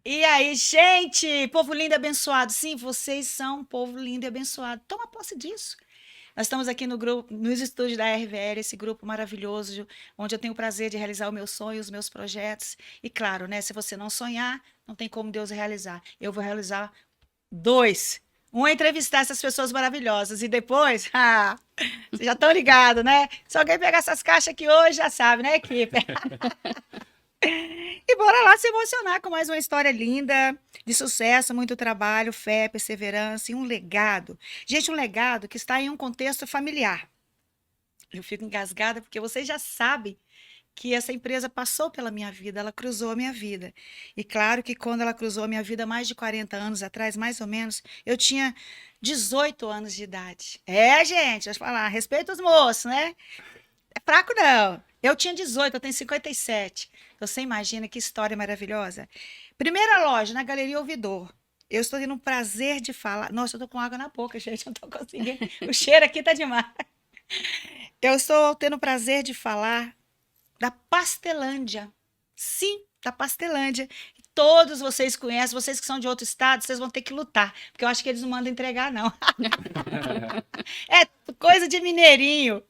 E aí, gente, povo lindo e abençoado. Sim, vocês são um povo lindo e abençoado. Toma posse disso. Nós estamos aqui no grupo, nos estúdios da RVL, esse grupo maravilhoso, onde eu tenho o prazer de realizar o meu sonho, os meus projetos. E claro, né, se você não sonhar, não tem como Deus realizar. Eu vou realizar dois. Um é entrevistar essas pessoas maravilhosas e depois, vocês já estão ligados, né? Se alguém pegar essas caixas aqui hoje, já sabe, né, equipe? E bora lá se emocionar com mais uma história linda, de sucesso, muito trabalho, fé, perseverança e um legado. Gente, um legado que está em um contexto familiar. Eu fico engasgada porque vocês já sabem que essa empresa passou pela minha vida, ela cruzou a minha vida. E claro que quando ela cruzou a minha vida, mais de 40 anos atrás, mais ou menos, eu tinha 18 anos de idade. É, gente, deixa eu falar, respeita os moços, né? É fraco não. Eu tinha 18, eu tenho 57. Você imagina que história maravilhosa? Primeira loja, na Galeria Ouvidor. Eu estou tendo um prazer de falar. Nossa, eu tô com água na boca, gente, eu não tô conseguindo. O cheiro aqui tá demais. Eu estou tendo o prazer de falar da Pastelândia. Sim, da Pastelândia. Todos vocês conhecem, vocês que são de outro estado, vocês vão ter que lutar, porque eu acho que eles não mandam entregar, não. É coisa de mineirinho.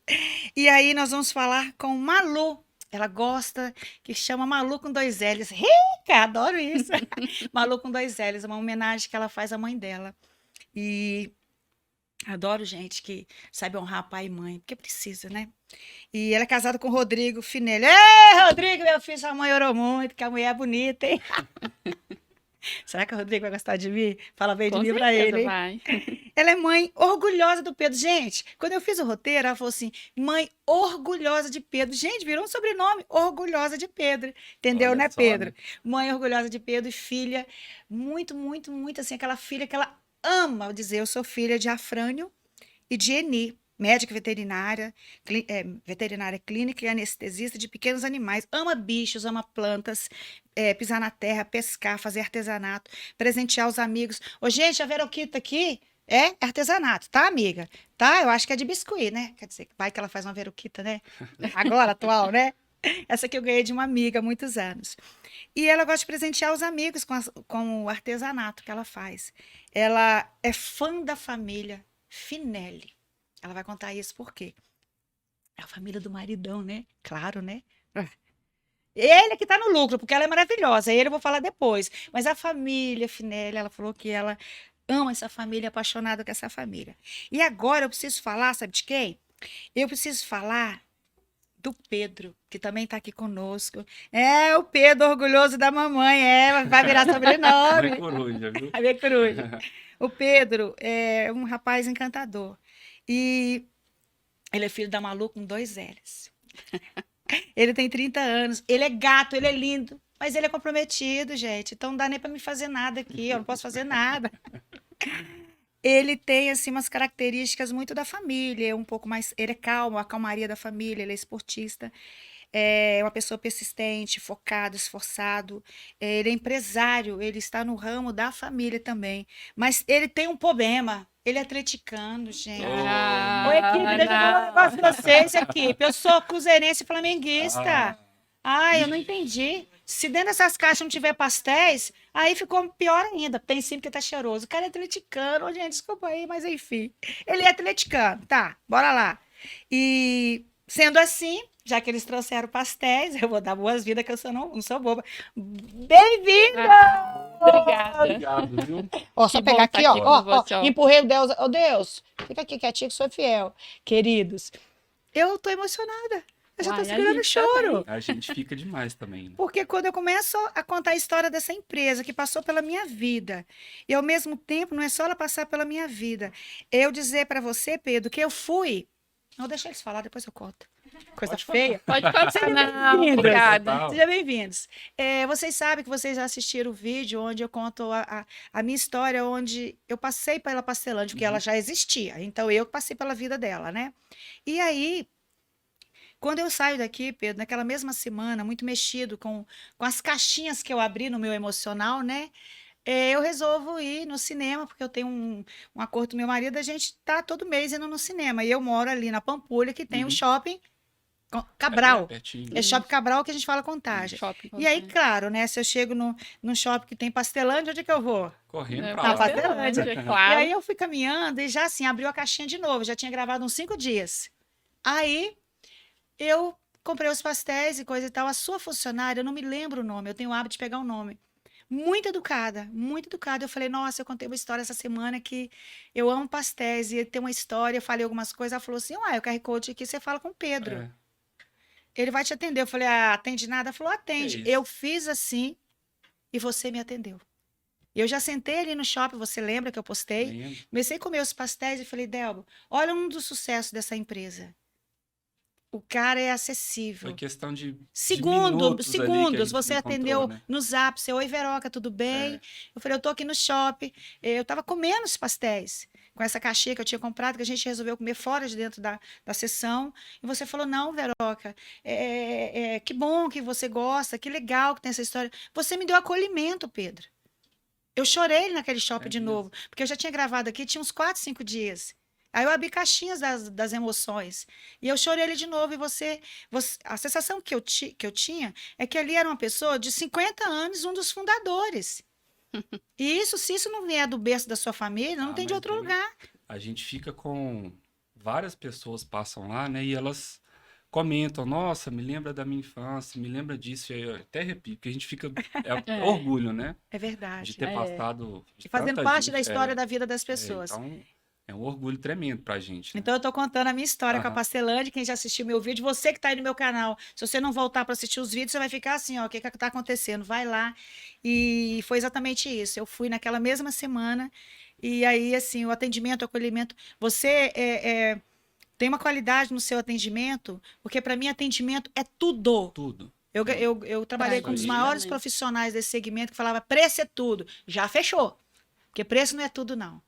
E aí nós vamos falar com Malu. Ela gosta que chama Malu com dois L's. Rica, adoro isso. Malu com dois L's, uma homenagem que ela faz à mãe dela. E adoro gente que sabe honrar pai e mãe, porque precisa, né? E ela é casada com o Rodrigo Finelli. Ei, Rodrigo, meu filho, sua mãe orou muito, que a mulher é bonita, hein? Será que o Rodrigo vai gostar de mim? Fala bem de Com mim pra certeza ele, hein? vai. Ela é mãe orgulhosa do Pedro. Gente, quando eu fiz o roteiro, ela falou assim: mãe orgulhosa de Pedro. Gente, virou um sobrenome, orgulhosa de Pedro. Entendeu, Olha né, só, Pedro? né? Mãe orgulhosa de Pedro e filha, muito, muito, muito assim, aquela filha que ela ama dizer: eu sou filha de Afrânio e de Eni. Médica veterinária, veterinária clínica e anestesista de pequenos animais. Ama bichos, ama plantas, pisar na terra, pescar, fazer artesanato, presentear os amigos. Ô, gente, a Veroquita aqui é artesanato, tá, amiga? Tá? Eu acho que é de biscuit, né? Quer dizer, vai que ela faz uma Veroquita, né? Agora, atual, né? Essa que eu ganhei de uma amiga há muitos anos. E ela gosta de presentear os amigos com o artesanato que ela faz. Ela é fã da família Finelli. Ela vai contar isso por quê? É a família do maridão, né? Claro, né? Ele é que tá no lucro, porque ela é maravilhosa. Ele eu vou falar depois. Mas a família Finelli, ela falou que ela ama essa família, é apaixonada com essa família. E agora eu preciso falar, sabe de quem? Eu preciso falar do Pedro, que também está aqui conosco. É o Pedro, orgulhoso da mamãe. É, vai virar Mãe sobrenome. coruja, viu? A minha coruja. O Pedro é um rapaz encantador. E ele é filho da Malu com dois L's. Ele tem 30 anos. Ele é gato, ele é lindo. Mas ele é comprometido, gente. Então não dá nem para me fazer nada aqui. Eu não posso fazer nada. Ele tem, assim, umas características muito da família. Um pouco mais. Ele é calmo, a calmaria da família. Ele é esportista. É uma pessoa persistente, focado, esforçado. Ele é empresário. Ele está no ramo da família também. Mas ele tem um problema. Ele é atleticano, gente. Ô, equipe, Ah, deixa eu falar um negócio não. pra vocês, equipe. Eu sou cruzeirense e flamenguista. Ah, Ai, eu não ixi, entendi. Se dentro dessas caixas não tiver pastéis, aí ficou pior ainda. Tem sim porque tá cheiroso. O cara é atleticano, ô, gente, desculpa aí, mas enfim. Ele é atleticano, tá, bora lá. E sendo assim, já que eles trouxeram pastéis, eu vou dar boas-vindas, que eu não sou boba. Bem-vinda! Ah, obrigada. obrigado, viu? Ó, Que só pegar bom estar aqui, ó, aqui com ó, você, ó. empurrei o Deus. Ô, Deus, fica aqui quietinho que sou fiel. Queridos, eu tô emocionada. Eu já tô Uai, a segurando o gente também. choro. A gente fica demais também, né? Porque quando eu começo a contar a história dessa empresa que passou pela minha vida, e ao mesmo tempo não é só ela passar pela minha vida, eu dizer para você, Pedro, que eu fui. Não, deixa eles falar, depois eu conto. Coisa Pode feia. Pode contar. Sejam Não, bem-vindos. obrigada. Total. Sejam bem-vindos. Vocês sabem que vocês já assistiram o vídeo onde eu conto a minha história, onde eu passei pela Pastelândia, porque ela Uhum. já existia. Então, eu passei pela vida dela, né? E aí, quando eu saio daqui, Pedro, naquela mesma semana, muito mexido com as caixinhas que eu abri no meu emocional, né? Eu resolvo ir no cinema, porque eu tenho um acordo com meu marido, a gente tá todo mês indo no cinema. E eu moro ali na Pampulha, que tem o Uhum. shopping Cabral. Pertinho. É Shopping Cabral que a gente fala Contagem. Shopping E aí, Contagem. claro, né? Se eu chego num shopping que tem Pastelândia, onde é que eu vou? Correndo É, pra Na lá. Pastelândia. é E claro. aí eu fui caminhando e já assim, abriu a caixinha de novo. Já tinha gravado uns 5 dias. Aí eu comprei os pastéis e coisa e tal. A sua funcionária, eu não me lembro o nome, eu tenho o hábito de pegar o nome. Muito educada, muito educada. Eu falei, nossa, eu contei uma história essa semana que eu amo pastéis e tem uma história, eu falei algumas coisas. Ela falou assim, uai, o QR Code aqui, você fala com o Pedro. É, Ele vai te atender. Eu falei, ah, atende nada? Ela falou, atende. isso. Eu fiz assim e você me atendeu. Eu já sentei ali no shopping, você lembra que eu postei? lembro. Comecei a comer os pastéis e falei, Delbo, olha um dos sucessos dessa empresa. O cara é acessível. Foi questão de Segundos, minutos ali que a gente você encontrou, atendeu né? no Zap, você, oi, Veroca, tudo bem? É. Eu falei, eu tô aqui no shopping. Eu tava comendo os pastéis com essa caixinha que eu tinha comprado, que a gente resolveu comer fora de dentro da sessão. E você falou, não, Veroca, que bom que você gosta, que legal que tem essa história. Você me deu acolhimento, Pedro. Eu chorei naquele shopping É de mesmo. novo, porque eu já tinha gravado aqui, tinha uns 4, 5 dias. Aí eu abri caixinhas das emoções. E eu chorei ele de novo. E a sensação que eu tinha é que ali era uma pessoa de 50 anos, um dos fundadores. E isso, se isso não vier do berço da sua família, não Ah, tem de mas outro bem, lugar. A gente fica com... Várias pessoas passam lá, né? E elas comentam, nossa, me lembra da minha infância, me lembra disso. E eu até arrepio, porque a gente fica... É É. orgulho, né? É De verdade. ter É. passado... de E fazendo tanta parte da gente, história da vida das pessoas. Então, é um orgulho tremendo pra gente, né? Então, eu estou contando a minha história com a Aham. Pastelândia. Quem já assistiu meu vídeo, você que está aí no meu canal, se você não voltar para assistir os vídeos, você vai ficar assim, ó, o que está acontecendo? Vai lá. E foi exatamente isso. Eu fui naquela mesma semana e aí, assim, o atendimento, o acolhimento. Você tem uma qualidade no seu atendimento, porque para mim atendimento é tudo. Tudo. Eu trabalhei Isso com um dos aí. maiores Também. profissionais desse segmento que falava preço é tudo. Já fechou. Porque preço não é tudo, não.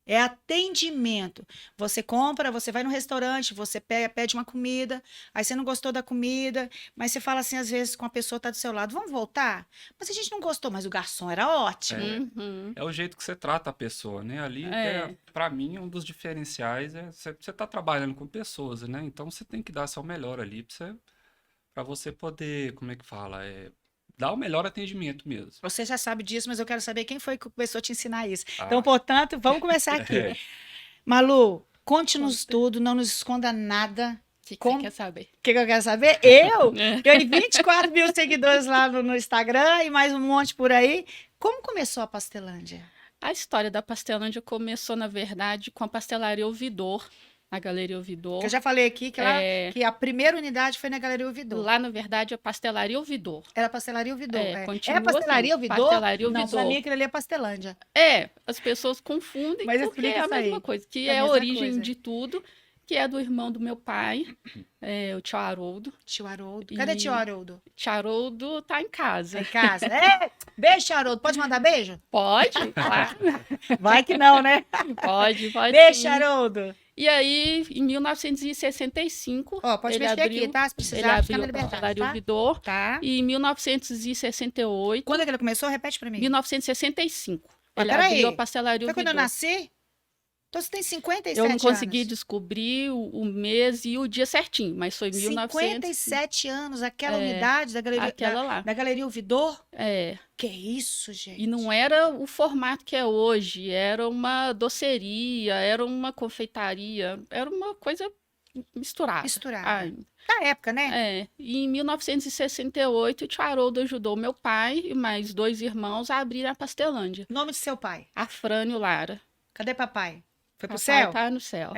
É atendimento. Você compra, você vai no restaurante, você pede uma comida, aí você não gostou da comida, mas você fala assim, às vezes, com a pessoa que está do seu lado, vamos voltar? Mas a gente não gostou, mas o garçom era ótimo. Uhum. É o jeito que você trata a pessoa, né? Ali, É. para mim, um dos diferenciais é você tá trabalhando com pessoas, né? Então você tem que dar seu melhor ali para você poder, como é que fala? Dar o melhor atendimento mesmo. Você já sabe disso, mas eu quero saber quem foi que começou a te ensinar isso. Ah. Então, portanto, vamos começar aqui. É. Malu, conte-nos tudo, não nos esconda nada. O que Como- você quer saber? O que eu quero saber? Eu É. tenho 24 mil seguidores lá no Instagram e mais um monte por aí. Como começou a Pastelândia? A história da Pastelândia começou, na verdade, com a pastelaria Ouvidor, na Galeria Ouvidor. Que eu já falei aqui que, É. que a primeira unidade foi na Galeria Ouvidor. Lá, na verdade, é Pastelaria Ouvidor. Era a Pastelaria Ouvidor. Continua Pastelaria assim, Ouvidor? Pastelaria Não, Ouvidor. pra mim aquilo ali é Pastelândia. As pessoas confundem Mas porque explica é a isso aí. mesma coisa, que É a é a mesma origem coisa. de tudo, que é do irmão do meu pai, o tio Haroldo. Tio Haroldo. Cadê E- tio Haroldo? Tio Haroldo tá em casa. Em casa. Beijo, tio Haroldo. Pode mandar beijo? Pode, claro. Vai que não, né? Pode Beijo, sim. Haroldo. E aí, em 1965, Ó, pode ele mexer abriu, aqui, tá? Se ele precisar, fica abriu na a liberdade, Pastelaria tá? Ouvidor. Tá. E em 1968, Quando é que ele começou? Repete pra mim. 1965, Mas ele peraí, abriu a Pastelaria Foi quando eu Ouvidor. nasci? Então você tem 57 Eu não consegui anos. descobrir o mês e o dia certinho, mas foi 1900, 57 anos, aquela unidade da Galeria, aquela lá. da Galeria Ouvidor? É, Que isso, gente? e não era o formato que é hoje, era uma doceria, era uma confeitaria, era uma coisa misturada. Misturada. Ai, Na época, né? E em 1968, o tio Haroldo ajudou meu pai e mais 2 irmãos a abrir a Pastelândia, Nome de seu pai. a Frânio Lara. Cadê papai? Foi pro Papai céu? tá no céu.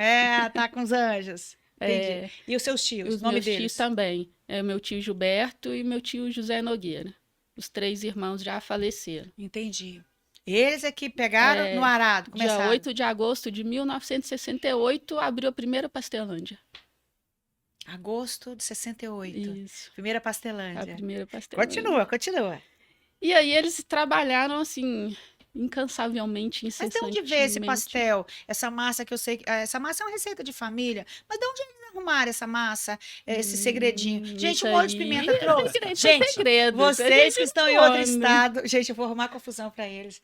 Tá com os anjos. Entendi. É, E os seus e tios? os Nome meus deles? tios também. É meu tio Gilberto e meu tio José Nogueira. Os 3 irmãos já faleceram. Entendi. Eles é que pegaram É, no arado, começaram. Dia 8 de agosto de 1968, abriu a primeira Pastelândia. Agosto de 68. Isso, Primeira a Pastelândia. primeira Pastelândia. Continua. E aí eles trabalharam assim, incansavelmente, Mas de incessantemente. onde veio esse pastel? Essa massa que eu sei. Essa massa é uma receita de família. Mas de onde eles arrumaram essa massa? Esse segredinho? Gente, isso o molho de aí pimenta é trouxe. segredo, Gente, é segredo. A vocês gente que estão em outro come. estado. Gente, eu vou arrumar confusão para eles.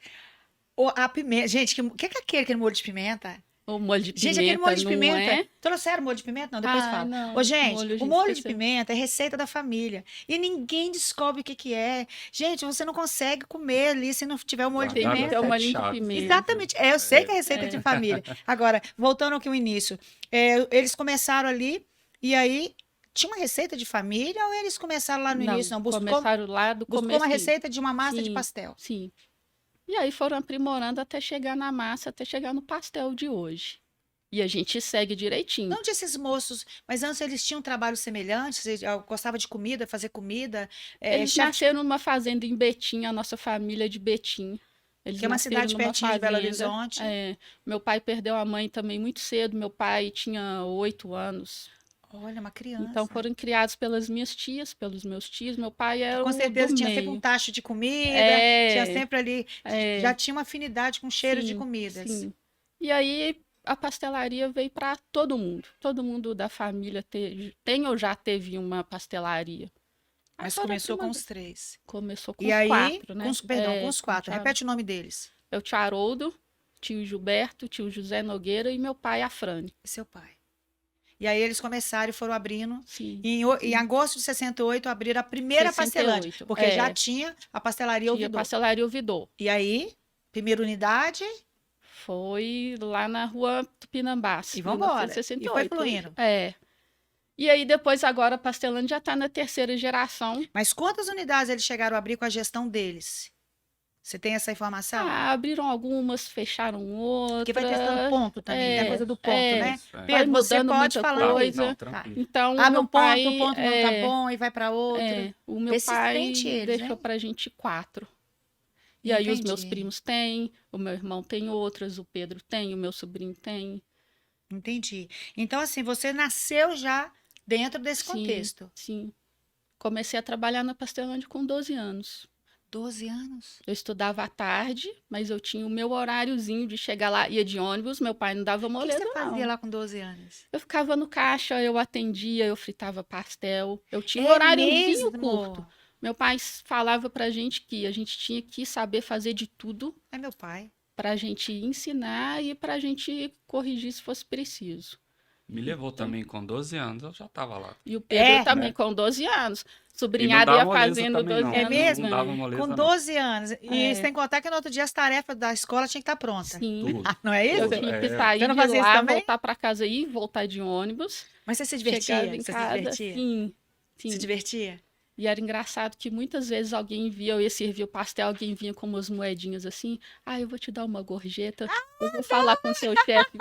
A pimenta. Gente, o que é aquele molho de pimenta? O molho de Gente, aquele molho de pimenta, não pimenta. é? Trouxeram molho de pimenta? Não, depois Ah, fala. não. Ô, gente, Molho a o gente molho de esqueceu. pimenta é receita da família. E ninguém descobre o que que é. Gente, você não consegue comer ali se não tiver o molho de Tem que Guardado ter pimenta. o até molhinho de chato, pimenta. viu? Exatamente. Eu sei que é É. receita de família. Agora, voltando aqui ao início. Eles começaram ali e aí tinha uma receita de família ou eles começaram lá no Não, início? Não, começaram lá do buscou uma comecinho. receita de uma massa de Sim, pastel. sim. E aí foram aprimorando até chegar na massa, até chegar no pastel de hoje. E a gente segue direitinho. Não desses moços, mas antes eles tinham trabalho semelhante, gostava de comida, fazer comida. Eles Chefe nasceram numa fazenda em Betim, a nossa família é de Betim. Eles que é uma nasceram cidade numa pertinho de Belo fazenda. Horizonte. Meu pai perdeu a mãe também muito cedo. Meu pai tinha 8 anos. Olha, uma Então criança. foram criados pelas minhas tias, pelos meus tios. Meu pai era Com o certeza do tinha sempre um meio. tacho de comida, tinha É, sempre ali, é, já tinha uma afinidade com cheiro de sim, comidas. sim. E aí a pastelaria veio para todo mundo. Todo mundo da família tem ou já teve uma pastelaria. Aí Mas foram começou com aprimorando. os 3. Começou com E os aí, 4, né? perdão, com os Com o 4. Repete o nome deles. é o tio Haroldo, tio Gilberto, tio José Nogueira e meu pai, a Frane. E seu pai. E aí eles começaram e foram abrindo. Sim, Em agosto de 68, abriram a primeira pastelante, 68. porque já tinha a pastelaria Tinha Ouvidor. pastelaria Ouvidor. E aí, primeira unidade, Foi lá na rua Tupinambás, e vambora. E foi 1968. fluindo. E aí depois agora a Pastelândia já está na terceira geração. Mas quantas unidades eles chegaram a abrir com a gestão deles? Você tem essa informação? Abriram algumas, fecharam Porque vai testando outras. ponto também, tem a coisa do ponto, né? Isso, é. Vai Pedro, você mudando pode muita falar. coisa. Não, Tá. tranquilo. Então, Abre meu um pai, ponto, o ponto não tá bom e vai para outro. o meu pai Persistente eles, deixou hein? pra gente 4. E aí os meus Entendi. primos têm, o meu irmão tem outras, o Pedro tem, o meu sobrinho tem. Entendi. Então, assim, você nasceu já dentro desse Sim, contexto. sim. Comecei a trabalhar na Pastelândia com 12 anos. 12 anos. Eu estudava à tarde, mas eu tinha o meu horáriozinho de chegar lá, ia de ônibus, meu pai não dava O que moleza, você fazia não. lá com 12 anos? Eu ficava no caixa, eu atendia, eu fritava pastel. Eu tinha um É horáriozinho mesmo? curto. Meu pai falava pra gente que a gente tinha que saber fazer de tudo É meu pai. pra gente ensinar e pra gente corrigir se fosse preciso. Me levou também com 12 anos, eu já tava lá. E o Pedro É? também É. com 12 anos. E não Sobrinhado dava ia moleza fazendo também, 12 não. É anos. mesmo? Não dava né? moleza, Com não. 12 anos. E É. sem contar que no outro dia as tarefas da escola tinham que estar prontas. Sim. Tudo. Não é Eu isso? tinha que É. sair Você não de fazia isso lá, também? voltar pra casa e voltar de ônibus. Mas você se Chegava divertia? em Você se casa, divertia? sim, Se sim. divertia? E era engraçado que muitas vezes alguém via, eu ia servir o pastel, alguém vinha com umas moedinhas assim, eu vou te dar uma gorjeta, eu vou falar com o seu chefe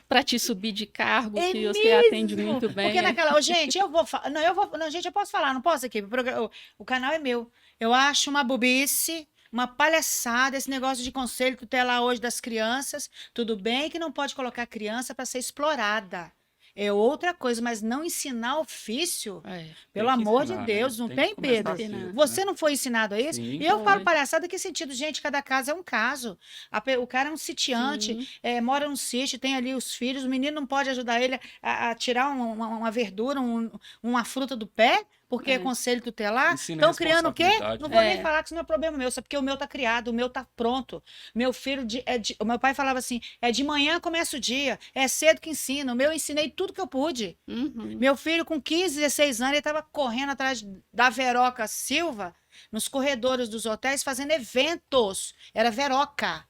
pra te subir de cargo, É que você atende mesmo? muito bem. Porque naquela. Ô, gente, eu vou. Não, gente, eu posso falar, não posso aqui. O canal é meu. Eu acho uma bobice, uma palhaçada esse negócio de conselho tutelar hoje das crianças. Tudo bem que não pode colocar a criança para ser explorada. É outra coisa, mas não ensinar ofício. É, Pelo Tem que amor de ensinar, né? Deus, não Tem tem, que começar Pedro? cedo, cedo, Você né? não foi ensinado a isso? Sim. E eu falo Foi. palhaçada, que sentido? Gente, cada caso é um caso. O cara é um sitiante, sim, mora num sítio, tem ali os filhos, o menino não pode ajudar ele a tirar uma verdura, uma fruta do pé, porque é É. conselho tutelar. Ensina Estão criando o quê? responsabilidade, Não né? vou nem É. falar que isso não é problema meu, só porque o meu tá criado, o meu tá pronto. Meu filho, o meu pai falava assim, de manhã começa o dia, é cedo que ensina. O meu eu ensinei tudo que eu pude. uhum, Meu filho, com 15, 16 anos, ele estava correndo atrás da Veroca Silva, nos corredores dos hotéis, fazendo eventos. Era Veroca.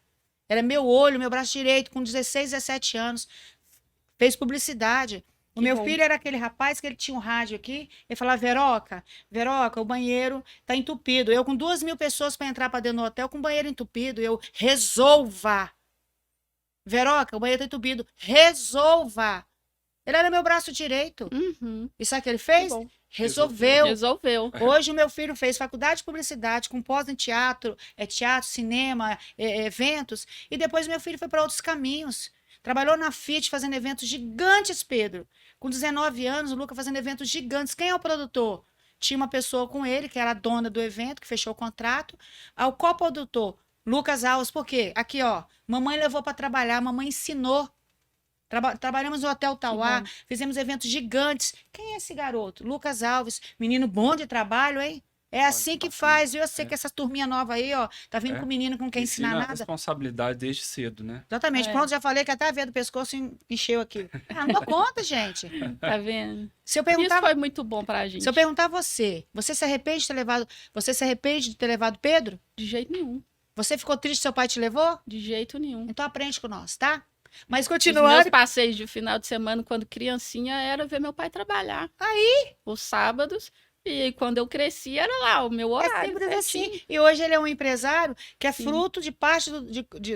Era meu olho, meu braço direito, com 16, 17 anos. Fez publicidade. O Que meu bom. filho era aquele rapaz que ele tinha um rádio aqui, ele falava, Veroca, o banheiro tá entupido. Eu com 2.000 pessoas para entrar para dentro do hotel, com o banheiro entupido, eu resolva. Veroca, o banheiro tá entupido, resolva. Ele era meu braço direito. uhum, E sabe o que ele que fez? bom. Resolveu. Resolveu. Hoje o meu filho fez faculdade de publicidade, com pós em teatro, cinema, eventos. E depois meu filho foi para outros caminhos. Trabalhou na Fiat fazendo eventos gigantes, Pedro. Com 19 anos, o Luca fazendo eventos gigantes. Quem é o produtor? Tinha uma pessoa com ele, que era a dona do evento, que fechou o contrato. O coprodutor, Lucas Alves, por quê? Aqui, ó. Mamãe levou para trabalhar, mamãe ensinou. Trabalhamos no Hotel Tauá, bom. fizemos eventos gigantes. Quem é esse garoto? Lucas Alves, menino bom de trabalho, hein? É Olha assim que que bacana. faz, viu? Eu sei É, que essa turminha nova aí, ó, tá vindo é. com o menino que não quer ensinar Ensina a nada. responsabilidade desde cedo, né? Exatamente. É, Pronto, já falei que até a veia do pescoço encheu aqui. Ah, não dou conta, gente. tá vendo? Se eu Isso perguntar, foi muito bom pra se eu gente. perguntar a você, você se arrepende de ter levado, você se arrepende de ter levado Pedro? De jeito nenhum. Você ficou triste que seu pai te levou? De jeito nenhum. Então aprende com nós, tá? Mas Os meus continuando, passeios de final de semana, quando criancinha, era ver meu pai trabalhar. aí Os sábados. E quando eu cresci, era lá o meu é horário simples assim. certinho. E hoje ele é um empresário que é Sim. fruto de parte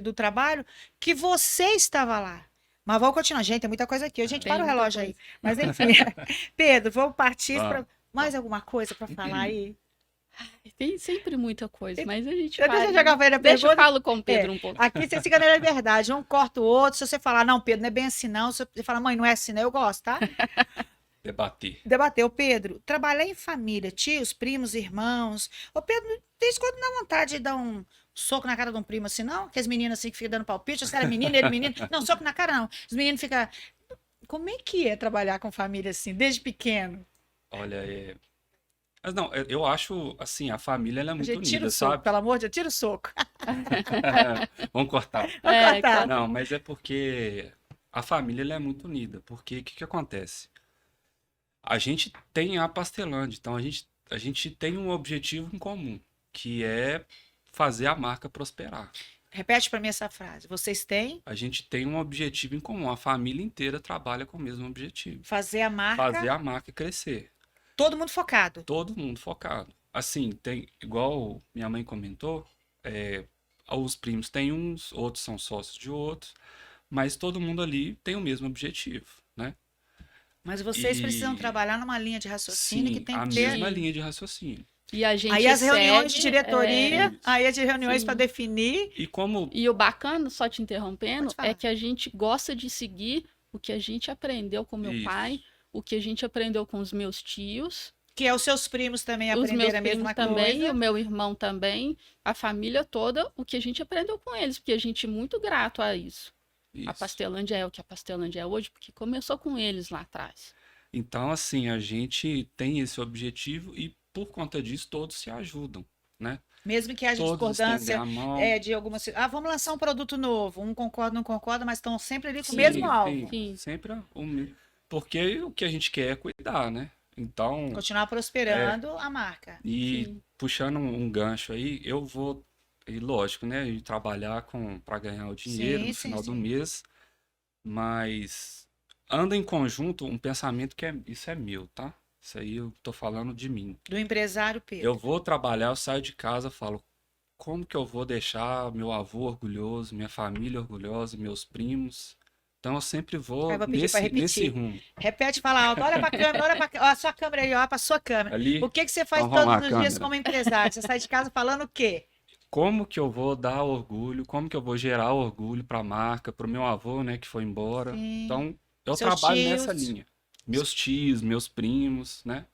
do trabalho que você estava lá. Mas vamos continuar, gente, tem muita coisa aqui. A gente Tem para o muita relógio coisa. aí. Mas enfim, Pedro, vamos partir para Vamos, mais vamos. alguma coisa para falar aí? Tem sempre muita coisa, mas a gente Deixa eu vai. jogar para ele a Deixa eu pergunta. falo com o Pedro um pouco. Aqui você fica na liberdade, um corta o outro. Se você falar, não, Pedro, não é bem assim, não. Se você falar, mãe, não é assim, não, eu gosto, tá? Debater. Debateu, Pedro. Trabalhar em família, tios, primos, irmãos. Ô, Pedro, desde quando dá vontade de dar um soco na cara de um primo assim, não? Que as meninas assim que ficam dando palpite, os caras menino, ele menino. Não, soco na cara não. Os meninos ficam. Como é que é trabalhar com família assim, desde pequeno? Olha, mas não, eu acho, assim, a família ela é A muito gente tira unida, o soco, sabe? pelo amor de Deus, tira o soco. Vamos cortar. Vai É, cortar. Não, mas é porque a família ela é muito unida. Porque o que que acontece? A gente tem a Pastelândia, então a gente tem um objetivo em comum, que é fazer a marca prosperar. Repete para mim essa frase. Vocês têm A gente tem um objetivo em comum, a família inteira trabalha com o mesmo objetivo. fazer a marca, Fazer a marca crescer. todo mundo focado. Todo mundo focado. Assim, tem, igual minha mãe comentou, os primos têm uns, outros são sócios de outros, mas todo mundo ali tem o mesmo objetivo, né? Mas vocês precisam E trabalhar numa linha de raciocínio que sim, tem a que ter. mesma Sim. linha de raciocínio. E a gente Aí as reuniões de segue, diretoria, Isso. aí as reuniões sim. para definir. E como E o bacana, só te interrompendo, Pode falar. é que a gente gosta de seguir o que a gente aprendeu com meu isso, pai, o que a gente aprendeu com os meus tios, Que é os seus primos também os meus aprenderam a primos mesma também, e coisa. o meu irmão também, a família toda, o que a gente aprendeu com eles, porque a gente é muito grato a isso. A isso. Pastelândia é o que a Pastelândia é hoje, porque começou com eles lá atrás. Então, assim, a gente tem esse objetivo e por conta disso todos se ajudam, né? Mesmo que haja Todos estendem discordância a mão. de algumas. Ah, vamos lançar um produto novo. Um concorda, não concorda, mas estão sempre ali com o Sim, mesmo alvo. Sim. sempre porque o que a gente quer é cuidar, né? Então, Continuar prosperando a marca. e Sim. puxando um gancho aí, eu vou, e lógico, né, e trabalhar para ganhar o dinheiro Sim, no sim, final do sim. mês, mas anda em conjunto um pensamento isso é meu, tá? Isso aí eu tô falando de mim. Do empresário Eu Pedro. vou trabalhar, eu saio de casa, falo, como que eu vou deixar meu avô orgulhoso, minha família orgulhosa, meus primos? Então eu sempre Aí vou eu vou pedir para nesse repetir. rumo. Repete, fala alto. Olha para a câmera, olha para a sua câmera aí, olha para a sua câmera. Ali, O que você faz vamos arrumar todos a os dias câmera. como empresário? Você sai de casa falando o quê? Como que eu vou dar orgulho? Como que eu vou gerar orgulho para a marca, para o meu avô, né, que foi embora? Sim. Então eu Seus trabalho nessa tios. linha. Meus tios, meus primos, né?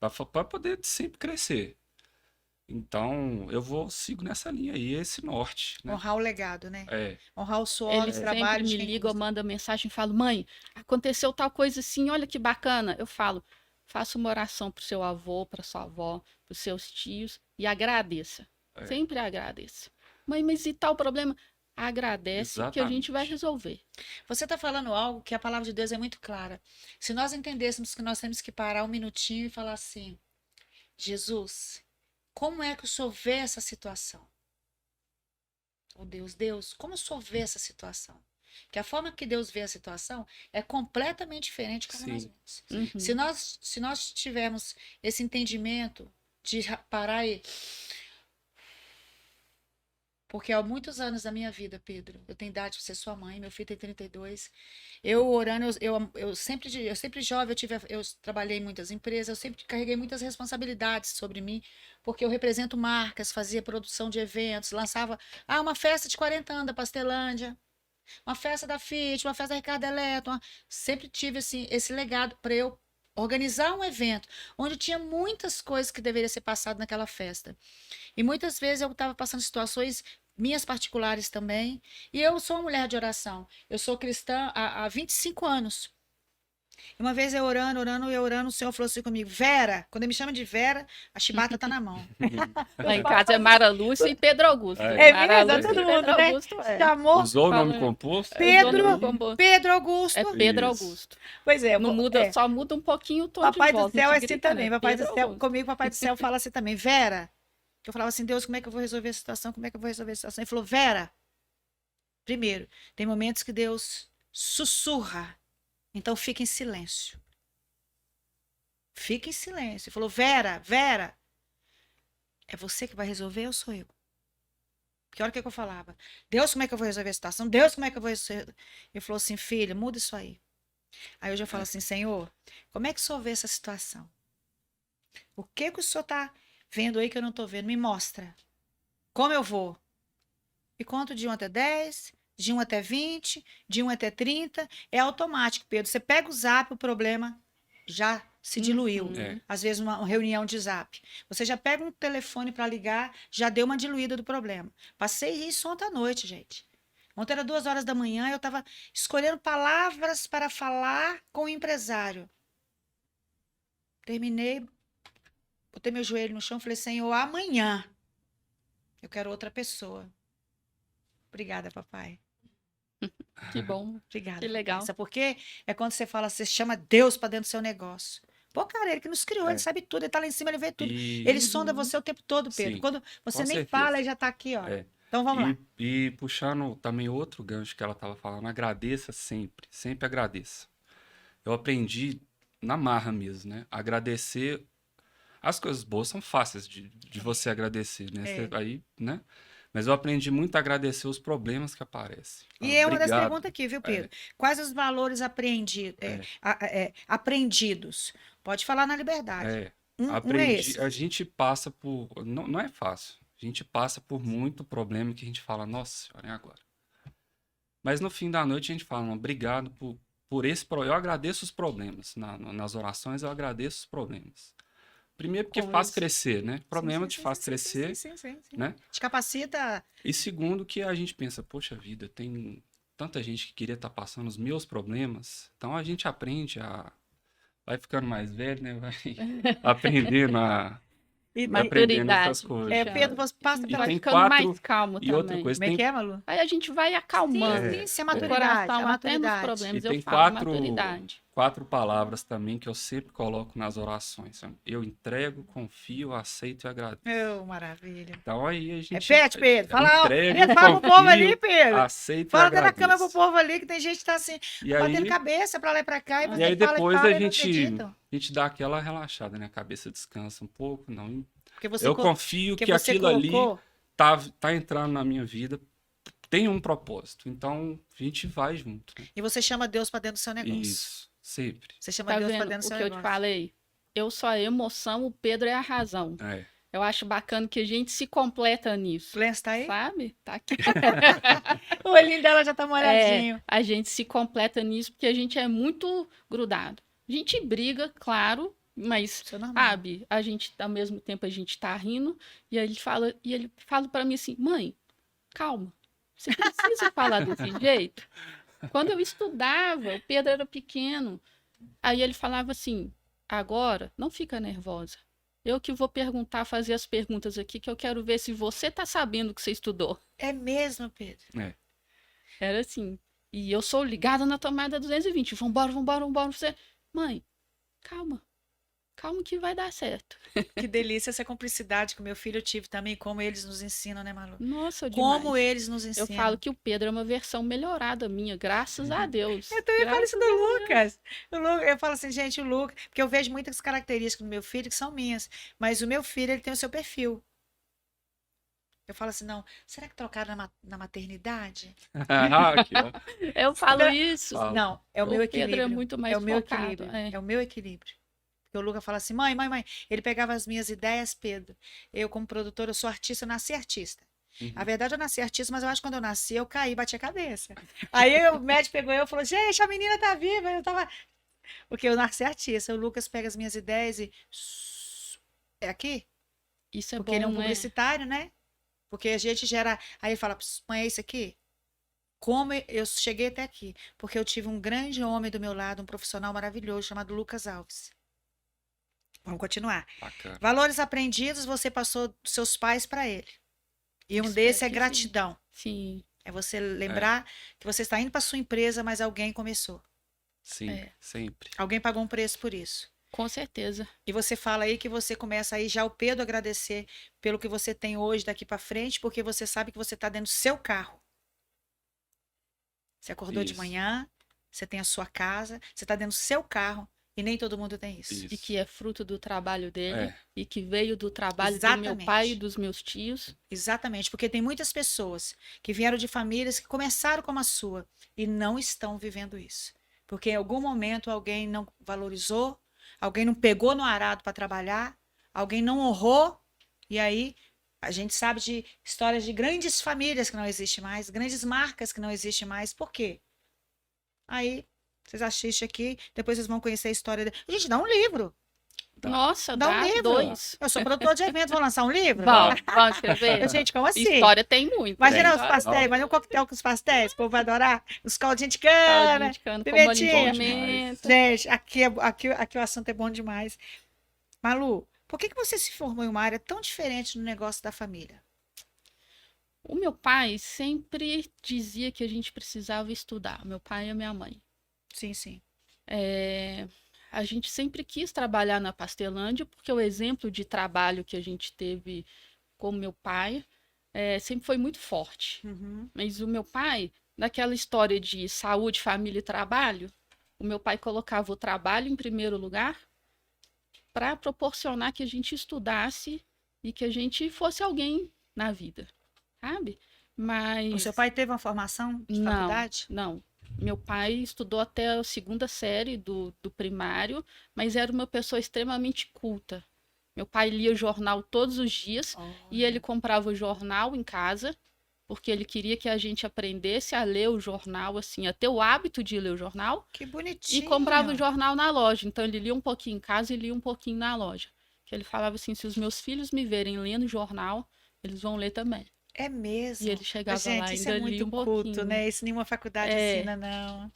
Para poder sempre crescer. Então eu sigo nessa linha aí, esse norte, né? Honrar o legado, né? É, Honrar o suor, Ele o sempre trabalho de me quem liga, ou custa. manda mensagem e fala: Mãe, aconteceu tal coisa assim, olha que bacana. Eu falo: faça uma oração pro seu avô, pra sua avó, pros seus tios e agradeça. É. Sempre agradeça. Mãe, mas e tal problema? Agradece que a gente vai Exatamente. resolver. Você está falando algo que a palavra de Deus é muito clara. Se nós entendêssemos que nós temos que parar um minutinho e falar assim: Jesus, como é que o Senhor vê essa situação? Oh Deus, como o Senhor vê essa situação? Que a forma que Deus vê a situação é completamente diferente de como nós Sim. vemos. Uhum. Se nós tivermos esse entendimento de parar e. Porque há muitos anos da minha vida, Pedro, eu tenho idade de ser sua mãe, meu filho tem 32. Eu orando, eu sempre jovem, eu trabalhei em muitas empresas, eu sempre carreguei muitas responsabilidades sobre mim, porque eu represento marcas, fazia produção de eventos, lançava uma festa de 40 anos da Pastelândia, uma festa da Fiat, uma festa da Ricardo Eletro, sempre tive assim, esse legado para eu organizar um evento onde tinha muitas coisas que deveriam ser passadas naquela festa. E muitas vezes eu estava passando situações minhas particulares também. E eu sou uma mulher de oração. Eu sou cristã há 25 anos. E uma vez eu orando, o Senhor falou assim comigo, Vera, quando ele me chama de Vera, a chibata tá na mão. Lá em casa é Mara Lúcia e Pedro Augusto. É. É Mara mesmo, é Lúcia todo e mundo, Pedro né? Augusto, é. Chamou Usou o nome Fala- composto? Pedro, Usou no combo- Pedro Augusto. É Pedro Isso. Augusto. Pois é, Não muda, é. só muda um pouquinho o tom Papai de do voz. não céu te é assim grita, também. né? Papai do Pedro céu, Augusto. comigo, Papai do céu fala assim também. Vera, eu falava assim, Deus, como é que eu vou resolver a situação? Como é que eu vou resolver a situação? Ele falou, Vera, primeiro, tem momentos que Deus sussurra. Então fica em silêncio. Fica em silêncio. Ele falou, Vera, Vera, é você que vai resolver ou sou eu? Que hora que eu falava? Deus, como é que eu vou resolver a situação? Deus, como é que eu vou resolver? Ele falou assim, filha, muda isso aí. Aí eu já falo assim, Senhor, como é que o Senhor vê essa situação? O que que o Senhor está vendo aí que eu não estou vendo? Me mostra. Como eu vou? E conto de 1 até 10, de 1 até 20, de 1 até 30. É automático, Pedro. Você pega o zap, o problema já se diluiu. Uhum. É. Às vezes, uma reunião de zap. Você já pega um telefone para ligar, já deu uma diluída do problema. Passei isso ontem à noite, gente. Ontem era 2 horas da manhã, eu estava escolhendo palavras para falar com o empresário. Terminei, botei meu joelho no chão e falei, Senhor, amanhã eu quero outra pessoa. Obrigada, papai. Que bom. Obrigada. Que papai. legal. Sabe por quê? É quando você fala, você chama Deus para dentro do seu negócio. Pô, cara, ele que nos criou, É. ele sabe tudo, ele tá lá em cima, ele vê tudo. E, Ele sonda você o tempo todo, Pedro. Sim, Quando você com nem certeza. fala, ele já tá aqui, ó. É. Então vamos lá. E puxando também outro gancho que ela estava falando, agradeça sempre, sempre agradeça. Eu aprendi na marra mesmo, né? Agradecer. As coisas boas são fáceis de você agradecer, né? É. Aí, né? Mas eu aprendi muito a agradecer os problemas que aparecem. E é uma das Obrigado. perguntas aqui, viu, Pedro? Quais os valores aprendidos? Pode falar na liberdade. É, Um é aprendi. esse. A gente passa por. Não é fácil. A gente passa por muito problema que a gente fala, nossa senhora, é agora. Mas no fim da noite a gente fala, obrigado por esse problema. Eu agradeço os problemas. Nas orações eu agradeço os problemas. Primeiro porque Com faz isso. crescer, né? Problema Sim, te sim, faz sim, crescer, sim. né? Te capacita. E segundo que a gente pensa, poxa vida, tem tanta gente que queria estar passando os meus problemas. Então a gente aprende a... Vai ficando mais velho, né? Vai aprendendo a... E, Vai aprendendo essas Maturidade. coisas. é, Já. Pedro, você passa E pela. Vai tem ficando quatro- mais calmo E outra também. coisa, Como é tem que é, Malu? Aí a gente vai acalmando Sim, sim, a o maturidade. coração A até nos maturidade. problemas. E Eu tem falo maturidade. quatro palavras também que eu sempre coloco nas orações. Eu entrego, confio, aceito e agradeço. Oh, maravilha. Então aí a gente... Repete, Pedro. Fala, entrego, fala pro povo confio, ali, Pedro. aceito Fala e até na câmera pro agradeço. povo ali, que tem gente que tá assim, E batendo aí, cabeça pra lá e pra cá, e e você aí fala depois e fala a e não gente, acreditam. a gente dá aquela relaxada, né? A cabeça descansa um pouco. Não, Porque você, eu co- confio porque que você aquilo ali colocou, tá entrando na minha vida, tem um propósito. Então a gente vai junto, né? e você chama Deus pra dentro do seu negócio. Isso, sempre. Você chama Tá Deus pra vendo dentro do o seu que eu te negócio. falei? Eu sou a emoção, o Pedro é a razão. É. Eu acho bacana que a gente se completa nisso. O Lance tá aí? Sabe? Tá aqui. O olhinho dela já tá molhadinho. A gente se completa nisso porque a gente é muito grudado. A gente briga, claro, mas Isso é normal. sabe, a gente, ao mesmo tempo, a gente tá rindo, e aí ele fala pra mim assim, mãe, calma, você precisa falar desse jeito. Quando eu estudava, o Pedro era pequeno, aí ele falava assim, agora, não fica nervosa. Eu que vou fazer as perguntas aqui, que eu quero ver se você tá sabendo o que você estudou. É mesmo, Pedro. Era assim. E eu sou ligada na tomada 220. Vambora. Você, mãe, calma. Calma que vai dar certo. Que delícia essa cumplicidade que o meu filho eu tive também, como eles nos ensinam, né, Malu? Nossa, Como demais. eles nos Eu ensinam. falo que o Pedro é uma versão melhorada minha, graças a Deus. Eu também falo Graças isso do Lucas. Eu falo assim, gente, o Lucas, porque eu vejo muitas características do meu filho que são minhas, mas o meu filho, ele tem o seu perfil. Eu falo assim, não, será que trocaram na maternidade? Aqui, ó. Eu falo isso. Fala. Não, é o meu Pedro equilíbrio. é muito mais É o meu focado. equilíbrio. É. É o meu equilíbrio. Porque o Lucas fala assim, mãe. Ele pegava as minhas ideias, Pedro. Eu, como produtora, eu sou artista, eu nasci artista. Uhum. A verdade, eu nasci artista, mas eu acho que quando eu nasci, eu caí, bati a cabeça. Aí o médico pegou eu e falou, gente, a menina tá viva. Eu tava... Porque eu nasci artista. O Lucas pega as minhas ideias e... É aqui? Isso é Porque bom, ele é um né? publicitário, né? Porque a gente gera... Aí ele fala, mãe, é isso aqui? como eu cheguei até aqui? Porque eu tive um grande homem do meu lado, um profissional maravilhoso chamado Lucas Alves. Vamos continuar. Bacana. Valores aprendidos você passou dos seus pais para ele. E um Espero desse é que sim. gratidão. Sim, É você lembrar que você está indo para sua empresa, mas alguém começou. Sim, É. sempre. Alguém pagou um preço por isso. com certeza. E você fala aí que você começa aí já o Pedro agradecer pelo que você tem hoje daqui para frente, porque você sabe que você está dentro do seu carro. Você acordou de Isso. manhã, você tem a sua casa, você está dentro do seu carro e nem todo mundo tem isso. E Isso. que é fruto do trabalho dele, É. e que veio do trabalho do meu pai e Exatamente. dos meus tios. Exatamente, porque tem muitas pessoas que vieram de famílias que começaram como a sua e não estão vivendo isso. Porque em algum momento alguém não valorizou, alguém não pegou no arado para trabalhar, alguém não honrou, e aí a gente sabe de histórias de grandes famílias que não existem mais, grandes marcas que não existem mais. Por quê? Aí vocês assistem aqui, depois vocês vão conhecer a história. Gente, dá um livro. Tá. Nossa, Dá um dá livro. 2. Eu sou produtor de evento, vou lançar um livro? Vamos escrever? Gente, como assim? História tem muito. Imagina né? os pastéis, imagina um coquetel com os pastéis, o povo vai adorar. Os caldinhos de Caldinho cana, de cana com pimentinha. bolinho de Bom pimenta. Gente, aqui o assunto é bom demais. Malu, por que você se formou em uma área tão diferente no negócio da família? O meu pai sempre dizia que a gente precisava estudar, meu pai e a minha mãe. Sim, sim. A gente sempre quis trabalhar na Pastelândia, porque o exemplo de trabalho que a gente teve com meu pai sempre foi muito forte. Uhum. Mas o meu pai, naquela história de saúde, família e trabalho, o meu pai colocava o trabalho em primeiro lugar para proporcionar que a gente estudasse e que a gente fosse alguém na vida, sabe? O Mas seu pai teve uma formação de não, faculdade? não. Meu pai estudou até a segunda série do primário, mas era uma pessoa extremamente culta. Meu pai lia jornal todos os dias e ele comprava o jornal em casa, porque ele queria que a gente aprendesse a ler o jornal, assim, a ter o hábito de ler o jornal, Que e bonitinho. comprava o jornal na loja. Então ele lia um pouquinho em casa e lia um pouquinho na loja. Que ele falava assim, se os meus filhos me verem lendo jornal, eles vão ler também. É mesmo. E ele chegava Gente, lá e isso ainda é lia muito um culto, pouquinho. né? Isso nenhuma faculdade É. ensina, não.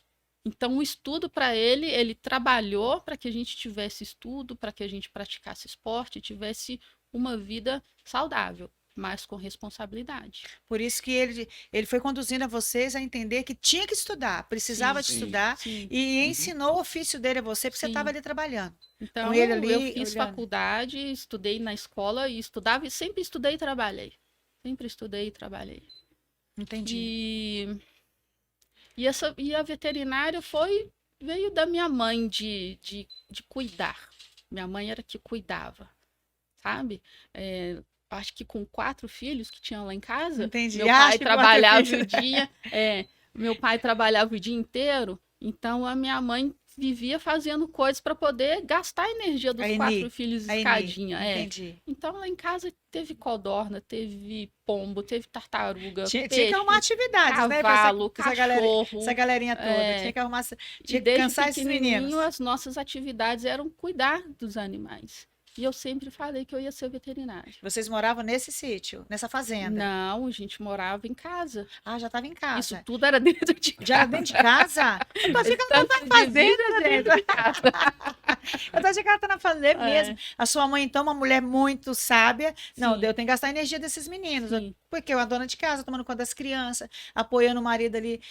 Então, o estudo para ele trabalhou para que a gente tivesse estudo, para que a gente praticasse esporte, tivesse uma vida saudável, mas com responsabilidade. Por isso que ele foi conduzindo a vocês a entender que tinha que estudar, precisava de Sim. estudar, Sim. e Uhum. ensinou o ofício dele a você, porque você Sim. estava ali trabalhando. Então, ele ali, eu fiz olhando. faculdade, estudei na escola e estudava, e sempre estudei e trabalhei. Sempre estudei e trabalhei. Entendi. E a veterinária veio da minha mãe de cuidar. Minha mãe era que cuidava, sabe? Acho que com 4 filhos que tinham lá em casa, Entendi. meu Acho pai que 4 trabalhava filhos. o dia, meu pai trabalhava o dia inteiro, então a minha mãe vivia fazendo coisas para poder gastar a energia dos A 4 Eni, filhos a Eni, escadinha. entendi. Então lá em casa teve codorna, teve pombo, teve tartaruga, Tinha que peixe, arrumar atividades, né? cavalo, Pra cachorro. essa galerinha toda. Tinha que arrumar, E tinha que desde cansar esses pequenininho, meninos. as nossas atividades eram cuidar dos animais. E eu sempre falei que eu ia ser veterinária. Vocês moravam nesse sítio, nessa fazenda? Não, a gente morava em casa. Ah, já estava em Isso casa. tudo era dentro de casa. Já era dentro de casa? Eu tô achando que ela tá Tanto na de vida fazenda, gente. dentro de casa. Eu tô achando que ela tá na fazenda É. mesmo. A sua mãe, então, uma mulher muito sábia. Não, Sim. eu tenho que gastar a energia desses meninos. Sim. Porque eu, a dona de casa, tomando conta das crianças, apoiando o marido ali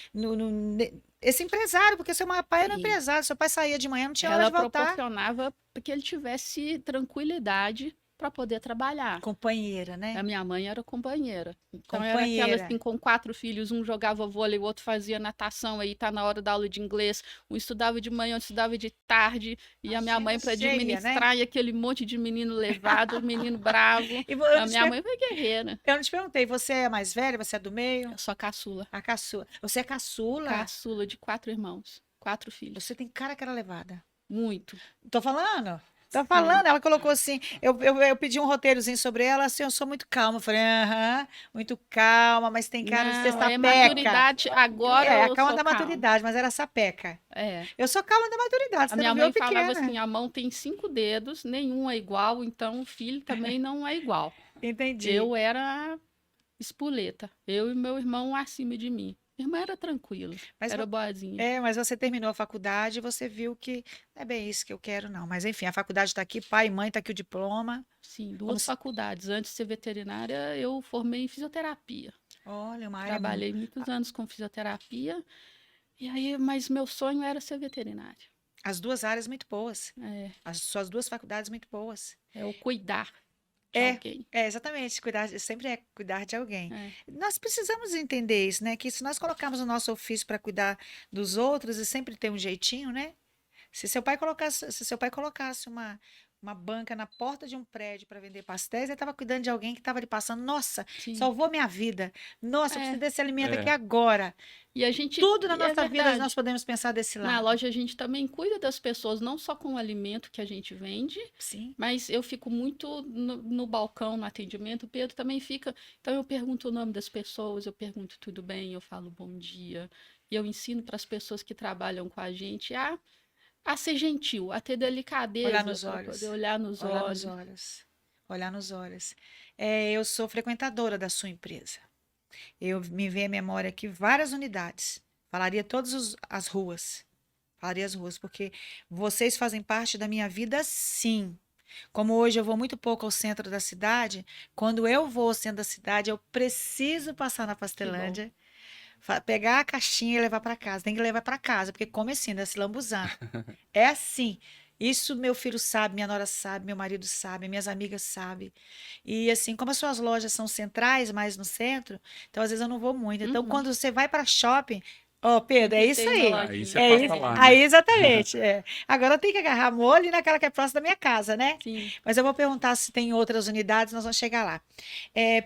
esse empresário, porque seu pai era um Sim. empresário, seu pai saía de manhã, não tinha hora Ela de voltar. proporcionava que ele tivesse tranquilidade para poder trabalhar. Companheira, né? A minha mãe era companheira. Então era Companheira. aquela assim, com 4 filhos, um jogava vôlei, o outro fazia natação, aí tá na hora da aula de inglês, um estudava de manhã, outro estudava de tarde, e a minha mãe para Agenda cheia, administrar, e aquele monte de menino levado, menino bravo. E eu A não te minha mãe foi guerreira. eu não te perguntei, você é a mais velha, você é do meio? Eu sou caçula. A caçula. Você é caçula? Caçula de 4 irmãos, 4 filhos. Você tem cara que era levada. Muito. Tô falando? Tô falando, ela colocou assim, eu pedi um roteirozinho sobre ela, assim, eu sou muito calma. Eu falei, aham, muito calma, mas tem cara de ser Não, sapeca. maturidade, agora É, eu a calma sou da calma. maturidade, mas era sapeca. É. Eu sou calma da maturidade, A você minha não viu mãe falava pequena. assim, a mão tem 5 dedos, nenhum é igual, então o filho também não é igual. Entendi. Eu era espoleta, eu e meu irmão acima de mim. Minha irmã era tranquila, Mas, era boazinha. mas você terminou a faculdade e você viu que não é bem isso que eu quero, não. Mas enfim, a faculdade está aqui, pai e mãe, está aqui o diploma. Sim, Como duas faculdades. Antes de ser veterinária, eu formei em fisioterapia. Olha, uma área. Trabalhei muitos anos com fisioterapia. E aí, mas meu sonho era ser veterinária. As duas áreas muito boas. É, As suas duas faculdades muito boas. é o cuidar de É, alguém. exatamente. Sempre é cuidar de alguém. É, Nós precisamos entender isso, né? Que se nós colocarmos o nosso ofício para cuidar dos outros e sempre ter um jeitinho, né? Se seu pai colocasse uma banca na porta de um prédio para vender pastéis, ele estava cuidando de alguém que estava ali passando. Nossa, sim. salvou minha vida. Nossa, eu preciso É, desse alimento aqui É. agora. e a gente, Tudo na e é nossa vida verdade. nós podemos pensar desse Na lado. loja a gente também cuida das pessoas, não só com o alimento que a gente vende, Sim. mas eu fico muito no balcão, no atendimento. O Pedro também fica. Então eu pergunto o nome das pessoas, eu pergunto tudo bem, eu falo bom dia. E eu ensino para as pessoas que trabalham com a gente a ser gentil, a ter delicadeza, Olhar nos para olhos. poder olhar nos Olhar nos olhos. olhos. Olhar nos olhos. Eu sou frequentadora da sua empresa. Me vem à memória aqui várias unidades. Falaria todas as ruas. Falaria as ruas, porque vocês fazem parte da minha vida, sim. Como hoje eu vou muito pouco ao centro da cidade, quando eu vou ao centro da cidade, eu preciso passar na Pastelândia, pegar a caixinha e levar para casa. Tem que levar para casa, porque come assim, né? Se lambuzando. É assim. Isso meu filho sabe, minha nora sabe, meu marido sabe, minhas amigas sabem. E assim, como as suas lojas são centrais, mais no centro, então às vezes eu não vou muito. Então, Uhum. quando você vai para shopping, ó, Pedro, é Tem que isso ter aí. uma Aí lojinha. você É passa isso. lá, né? Aí, exatamente. Agora eu tenho que agarrar molho naquela que é próxima da minha casa, né? Sim. Mas eu vou perguntar se tem outras unidades, nós vamos chegar lá.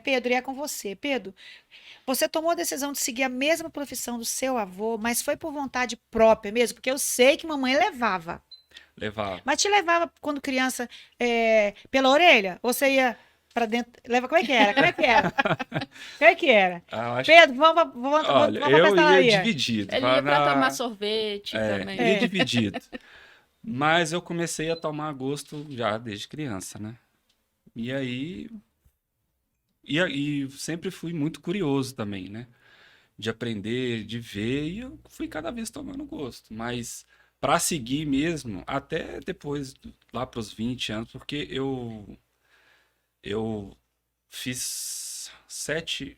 Pedro, e é com você. Pedro, você tomou a decisão de seguir a mesma profissão do seu avô, mas foi por vontade própria mesmo? Porque eu sei que mamãe levava. Levava. Mas te levava quando criança pela orelha? Ou você ia pra dentro? Como é que era? Como é que era? Como é que era? Ah, eu acho... Pedro, vamos Olha, pra eu ia pastelaria. dividido. Ele ia para tomar sorvete também. Ia dividido. Mas eu comecei a tomar gosto já desde criança, né? E aí... E sempre fui muito curioso também, né? De aprender, de ver, e eu fui cada vez tomando gosto. Mas para seguir mesmo, até depois, lá para os 20 anos, porque eu fiz sete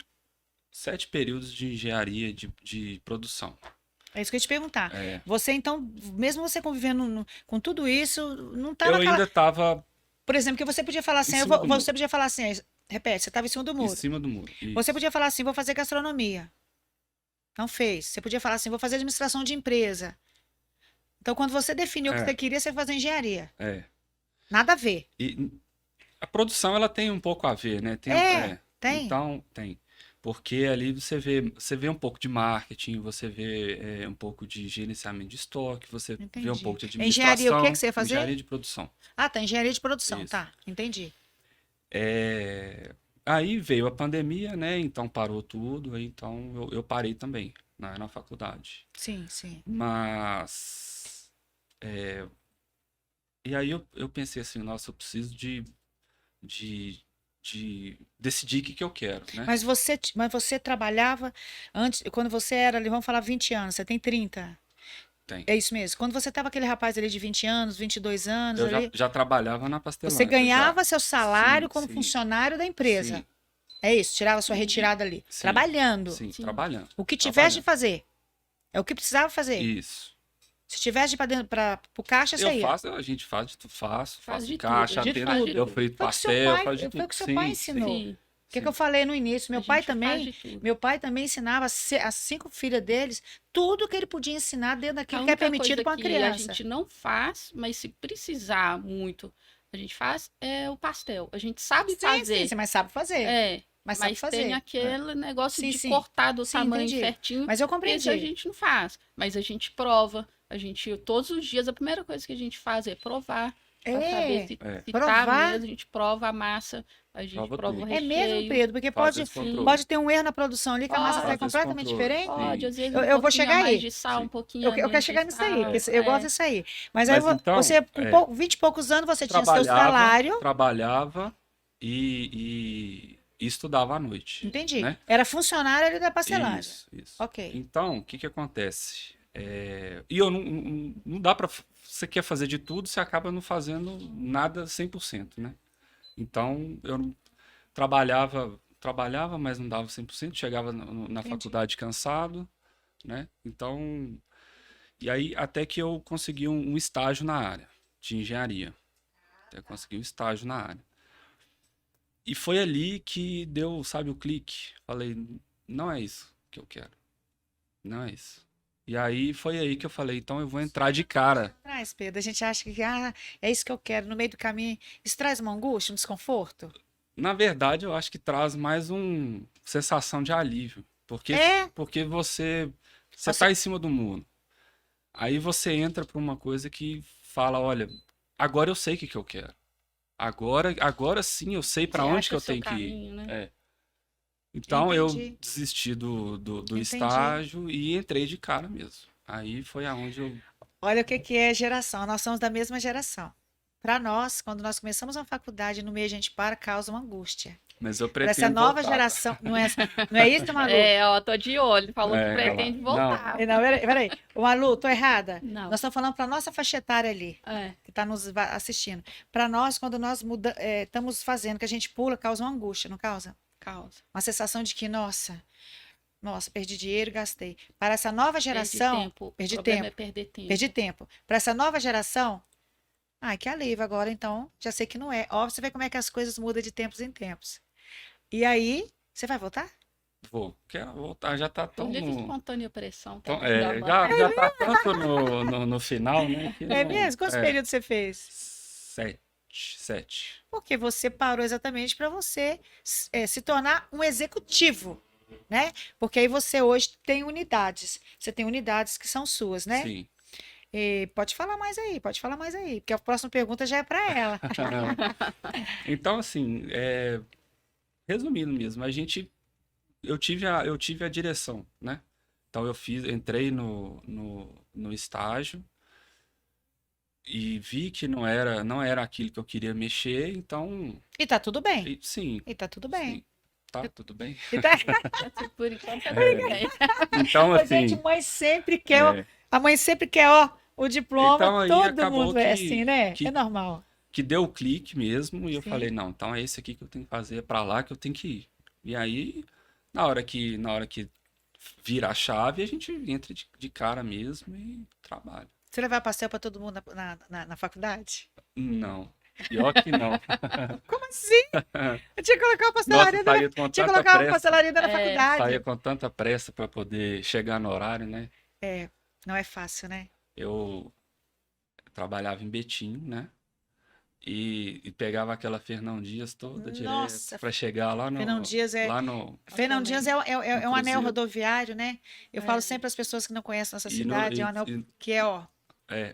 períodos de engenharia de produção. É isso que eu ia te perguntar. É. Você, então, mesmo você convivendo com tudo isso, não Eu estava ainda estava Por exemplo, que você podia falar assim, em cima do você muro. podia falar assim, repete, você estava em cima do Em muro. cima do muro. Você Isso. podia falar assim, vou fazer gastronomia. Não fez. Você podia falar assim, vou fazer administração de empresa. Então, quando você definiu o que É. você queria, você fazia engenharia. É. Nada a ver. E a produção, ela tem um pouco a ver, né? Tem. Então, tem. Porque ali você vê um pouco de marketing, você vê um pouco de gerenciamento de estoque, você vê um Entendi. pouco de Engenharia, o administração. que você ia fazer? Engenharia de produção. Ah, tá, engenharia de produção, Isso. tá, entendi. Aí veio a pandemia, né? Então parou tudo, aí então eu parei também na faculdade. Sim, sim. Mas. E aí eu pensei assim, nossa, eu preciso de decidir o que eu quero, né? Mas você trabalhava antes, quando você era ali, vamos falar 20 anos, você tem 30. Tem. É isso mesmo. Quando você tava aquele rapaz ali de 20 anos, 22 anos Eu ali, já trabalhava na Pastelândia. você ganhava já. seu salário Sim, como sim. funcionário da empresa. Sim, É isso, tirava sua retirada ali, sim, trabalhando. sim, Sim. trabalhando. O que tivesse de Trabalhando. fazer. É o que precisava fazer. Isso. Se tivesse de ir pro caixa, você Eu ia. faço, a gente faz de tudo, faço de caixa, tudo, de atendo, tudo. eu frito Foi o que seu pastel, pai- faço de foi tudo. o que seu pai Sim, ensinou. sim, Sim, O que sim. eu falei no início? Meu a pai gente faz também, de tudo. meu pai também ensinava as 5 filhas deles tudo que ele podia ensinar dentro daquilo A que é única permitido coisa para uma que criança. a gente não faz, mas se precisar muito, a gente faz, é o pastel. A gente sabe fazer. Sim, mas sabe fazer. Mas Sabe fazer. tem aquele negócio Sim, de sim. cortar do Sim, tamanho entendi. certinho. Mas eu Esse a compreendi. gente não faz. Mas a gente prova. Todos os dias, a primeira coisa que a gente faz é provar. Pra saber se tá provar. mesmo. A gente prova a massa, a gente Prova prova o tudo. É mesmo, recheio. Pedro, porque Faz pode, esse controle. pode ter um erro na produção ali que a massa Pode. sai Faz esse completamente controle. diferente. Pode, às vezes Eu um vou pouquinho chegar a mais aí. de sal, Sim. um pouquinho Eu a quero menos chegar de nisso aí, sal. porque eu gosto disso aí. Mas aí Mas então, você, com 20 e poucos anos, você tinha seu salário. Trabalhava e e estudava à noite, Entendi. né? Era funcionário ali da Pastelândia. Isso. Ok. Então, o que que acontece? E eu não dá para. Você quer fazer de tudo, você acaba não fazendo nada 100%, né? Então, eu não- trabalhava, mas não dava 100%, chegava na Entendi. faculdade cansado, né? Então, e aí até que eu consegui um estágio na área de engenharia. Até consegui um estágio na área. E foi ali que deu, sabe, o clique. Falei, não é isso que eu quero. Não é isso. E aí foi aí que eu falei, então eu vou entrar de cara. Traz, Pedro. A gente acha que é isso que eu quero. No meio do caminho, isso traz uma angústia, um desconforto? Na verdade, eu acho que traz mais uma sensação de alívio. Porque, É? porque você Você- tá em cima do mundo. Aí você entra para uma coisa que fala, olha, agora eu sei o que que eu quero. Agora sim eu sei para Você onde acha que eu o seu tenho que ir. caminho, né? É. Então eu Entendi. desisti do Entendi. estágio e entrei de cara mesmo. Aí foi aonde eu. Olha o que que é geração. Nós somos da mesma geração. Para nós, quando nós começamos uma faculdade, no meio a gente para, causa uma angústia. Mas eu Para essa pretendo nova voltar. geração, não é isso, Malu? É, ó, tô de olho. Falou que É, pretende ela- não. voltar. Não, peraí. Ô, Malu, tô errada? Não. Nós estamos falando para nossa faixa etária ali, É, que está nos assistindo. Para nós, quando nós estamos fazendo, que a gente pula, causa uma angústia, não causa? causa. Uma sensação de que, nossa, perdi dinheiro, gastei. Para essa nova Perdi geração, tempo. perdi O problema tempo. é perder tempo. Perdi tempo. Para essa nova geração, ai, que alívio agora, então, já sei que não é. Óbvio, você vê como é que as coisas mudam de tempos em tempos. E aí, você vai voltar? Quero voltar, já tá Por tão livre e no. espontânea pressão, tá tão- dentro da é, banda. já tá tanto no final, né? Que É não- mesmo? Quantos períodos você fez? Sete. Porque você parou exatamente para você se tornar um executivo, né? Porque aí você hoje tem unidades. Você tem unidades que são suas, né? Sim. E pode falar mais aí, porque a próxima pergunta já é para ela. Então, assim, resumindo mesmo, eu tive a direção, né? Então entrei no estágio e vi que não era aquilo que eu queria mexer, então, E tá tudo bem. sim, E tá tudo bem. sim, tá tudo bem. E tá... Por enquanto, tá É. tudo bem. Então, Ô, gente, assim, mãe sempre quer, ó, é, a mãe sempre quer, ó, o diploma, então aí todo acabou mundo é que, assim, né? que, É normal. que deu o clique mesmo e eu Sim. falei, não, então é esse aqui que eu tenho que fazer, é pra lá que eu tenho que ir. E aí, na hora que vira a chave, a gente entra de cara mesmo e trabalha. Você levar pastel para todo mundo na faculdade? Não, pior que não. Como assim? Eu tinha que colocar uma Nossa, pastelaria saía com tinha que tanta colocar uma pressa, pastelaria na É, faculdade. saía com tanta pressa para poder chegar no horário, né? É, não é fácil, né? Eu trabalhava em Betim, né? E pegava aquela Fernão Dias toda Nossa, direto para chegar lá Fernão Dias é. lá no Fernão Dias é no um anel Cruzeiro. rodoviário, né? Eu É. falo sempre às pessoas que não conhecem nossa E no, cidade, é um anel que é, ó,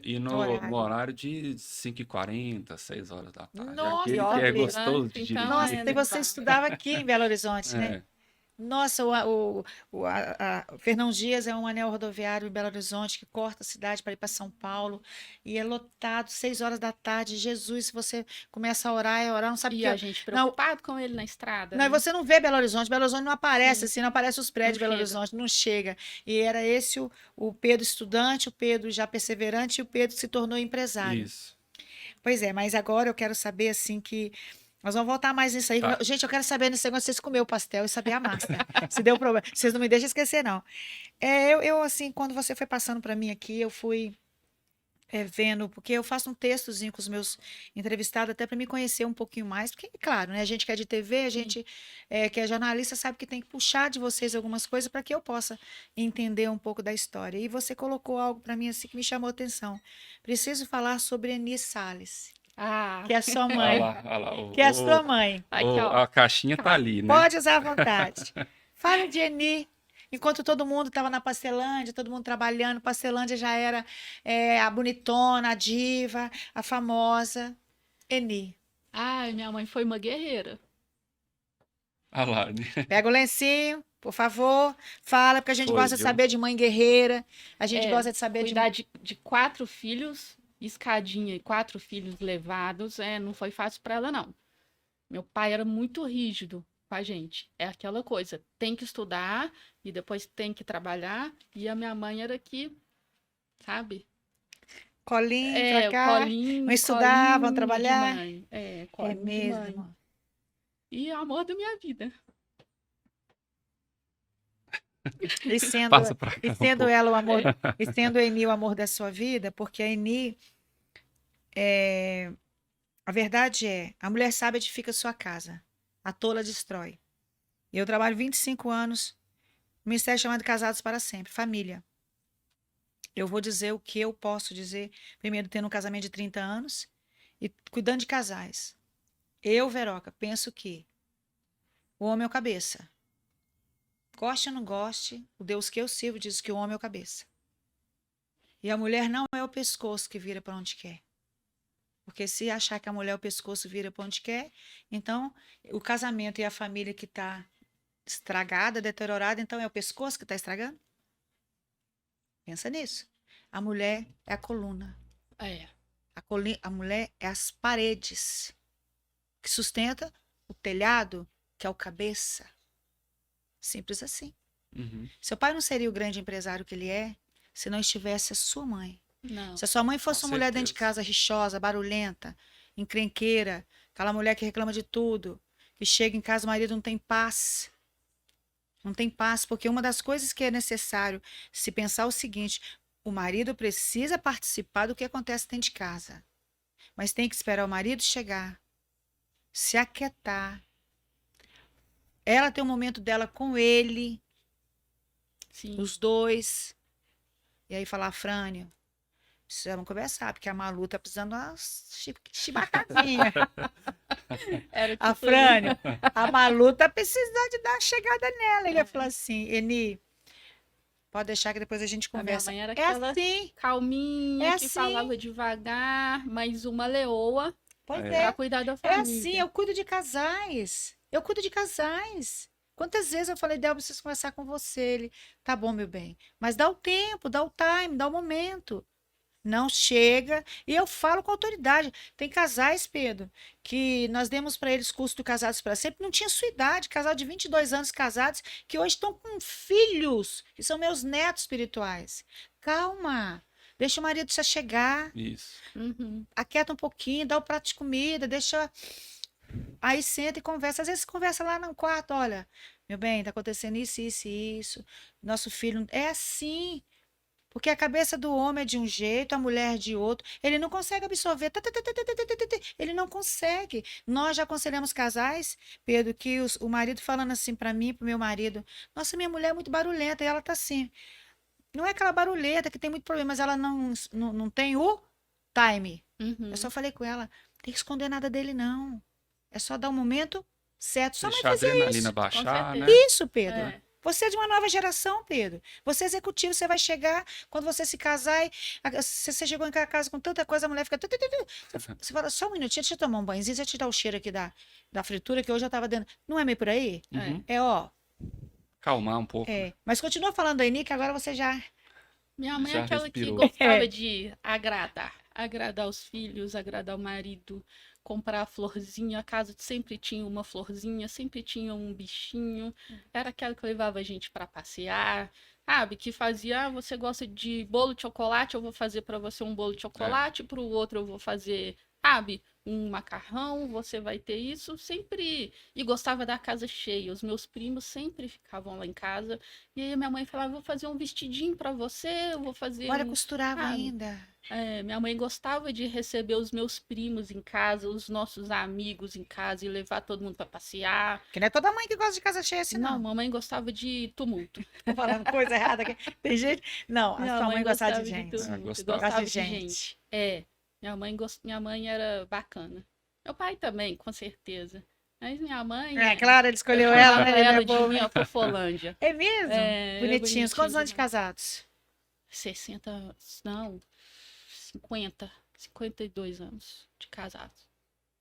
e no no horário. horário de 5h40, 6 horas da tarde. Nossa, Aquele ó, que é Pedro. gostoso de Então, dirigir. Nossa, é, e não você dá. estudava aqui em Belo Horizonte, né? É, Nossa, o Fernão Dias é um anel rodoviário em Belo Horizonte que corta a cidade para ir para São Paulo e é lotado, 6 horas da tarde. Jesus, se você começa a orar, não sabe o E que. a gente preocupado com ele na estrada, Não, e né? você não vê Belo Horizonte não aparece Sim. assim, não aparece os prédios de Não Belo chega. Horizonte, não chega. E era esse o Pedro estudante, o Pedro já perseverante e o Pedro que se tornou empresário. isso. Pois é, mas agora eu quero saber assim que nós vamos voltar mais nisso aí. Tá. Gente, eu quero saber nesse negócio de vocês comer o pastel e saber a massa. Se deu problema. Vocês não me deixam esquecer, não. Eu assim, quando você foi passando para mim aqui, eu fui vendo, porque eu faço um textozinho com os meus entrevistados, até para me conhecer um pouquinho mais, porque, claro, né, a gente que é de TV, a gente que é jornalista, sabe que tem que puxar de vocês algumas coisas para que eu possa entender um pouco da história. E você colocou algo para mim assim que me chamou a atenção. Preciso falar sobre Eni Salles, Ah, que é a sua Olha mãe. lá, olha lá. Que é a sua mãe. aqui, ó. A caixinha tá ali, né? Pode usar à vontade. Fala de Eni. Enquanto todo mundo estava na Pastelândia, todo mundo trabalhando, Pastelândia já era a bonitona, a diva, a famosa. Eni. Ai, minha mãe foi uma guerreira. Olha lá, né? Pega o lencinho, por favor. Fala, porque a gente Foi, gosta de viu? saber de mãe guerreira. A gente É, gosta de saber de. Cuidar de 4 filhos, escadinha e 4 filhos levados, não foi fácil para ela, não. Meu pai era muito rígido com a gente. É aquela coisa, tem que estudar e depois tem que trabalhar. E a minha mãe era que, sabe? Colinho pra O cá. colinho, Vão estudar, vão colinho de trabalhar. mãe. É Colinho de mãe. mesmo. E o amor da minha vida. E sendo, Passa pra cá e um sendo pouco. ela o amor, e sendo a Eni o amor da sua vida, porque a Eni, a verdade é, a mulher sábia edifica sua casa, a tola destrói. Eu trabalho 25 anos no ministério chamado Casados para Sempre, família. Eu vou dizer o que eu posso dizer, primeiro tendo um casamento de 30 anos e cuidando de casais. Eu, Veroca, penso que o homem é o cabeça. Goste ou não goste, o Deus que eu sirvo diz que o homem é o cabeça. E a mulher não é o pescoço que vira para onde quer. Porque se achar que a mulher é o pescoço vira para onde quer, então o casamento e a família que está estragada, deteriorada, então é o pescoço que está estragando? Pensa nisso. A mulher é a coluna. É. A mulher é as paredes que sustenta o telhado, que é o cabeça. Simples assim. Uhum. Seu pai não seria o grande empresário que ele é se não estivesse a sua mãe. Não. Se a sua mãe fosse Com uma mulher dentro de certeza. casa rixosa, barulhenta, encrenqueira, aquela mulher que reclama de tudo, que chega em casa, o marido não tem paz. Não tem paz, porque uma das coisas que é necessário se pensar é o seguinte: o marido precisa participar do que acontece dentro de casa, mas tem que esperar o marido chegar, se aquietar, ela ter um momento dela com ele, Sim. os dois, e aí falar, Frânio, precisamos conversar, porque a Malu tá precisando de uma chibatazinha. Era A tipo Frânio, a Malu tá precisando de dar uma chegada nela. Ele ia falar assim, Eni, pode deixar que depois a gente A minha conversa. mãe era É aquela assim, calminha, é que assim. falava devagar, mas uma leoa Pois É. pra é. cuidar da É família. assim, eu cuido de casais. Eu cuido de casais. Quantas vezes eu falei, Del, preciso conversar com você. Ele, tá bom, meu bem. Mas dá o tempo, dá o time, dá o momento. Não chega. E eu falo com autoridade. Tem casais, Pedro, que nós demos para eles curso do Casados para Sempre. Não tinha sua idade. Casal de 22 anos casados, que hoje estão com filhos, que são meus netos espirituais. Calma. Deixa o marido se chegar. Isso. Uhum. Aquieta um pouquinho, dá o prato de comida, deixa. Aí senta e conversa. Às vezes conversa lá no quarto, olha, meu bem, tá acontecendo isso, isso e isso. Nosso filho é assim. Porque a cabeça do homem é de um jeito, a mulher de outro. Ele não consegue absorver. Ele não consegue. Nós já aconselhamos casais, Pedro, que o marido falando assim para mim, pro meu marido, nossa, minha mulher é muito barulhenta. E ela tá assim. Não é aquela barulhenta que tem muito problema, mas ela não tem o time. Uhum. Eu só falei com ela, tem que esconder nada dele, não. É só dar o momento certo. Sua mãe Deixar a fazia adrenalina isso. baixar, né? certeza. Isso, Pedro. É. Você é de uma nova geração, Pedro. Você é executivo, você vai chegar, quando você se casar, você chegou em casa com tanta coisa, a mulher fica. Você fala, só um minutinho, deixa eu tomar um banhozinho, deixa eu tirar o cheiro aqui da fritura, que hoje eu tava dentro. Não é meio por aí? Uhum. É, ó. Calmar um pouco. É. Mas continua falando aí, Nick, agora você já. Minha mãe é Já aquela respirou. que gostava É. de agradar. Agradar os filhos, agradar o marido, comprar florzinha. A casa sempre tinha uma florzinha, sempre tinha um bichinho. Era aquela que levava a gente pra passear. Sabe, que fazia, você gosta de bolo de chocolate, eu vou fazer pra você um bolo de chocolate, pro outro eu vou fazer, sabe, um macarrão, você vai ter isso, sempre, e gostava da casa cheia, os meus primos sempre ficavam lá em casa, e aí minha mãe falava, vou fazer um vestidinho pra você, eu vou fazer Olha, um, costurava sabe? ainda. Minha mãe gostava de receber os meus primos em casa, os nossos amigos em casa, e levar todo mundo pra passear. Que não é toda mãe que gosta de casa cheia assim, Não, não. mamãe gostava de tumulto. Tô falando coisa errada aqui. Tem gente. Não, a Minha sua mãe gostava de gostava gente. tumulto, gostava. gostava Gosta de de gente. Minha mãe era bacana. Meu pai também, com certeza. Mas minha mãe. É, claro, ele eu escolheu chamava ela, né? Ele ela é de bobo. minha fofolândia. É mesmo? É, Bonitinhos. Quantos anos de demais. casados? 60, não, 52 anos de casados.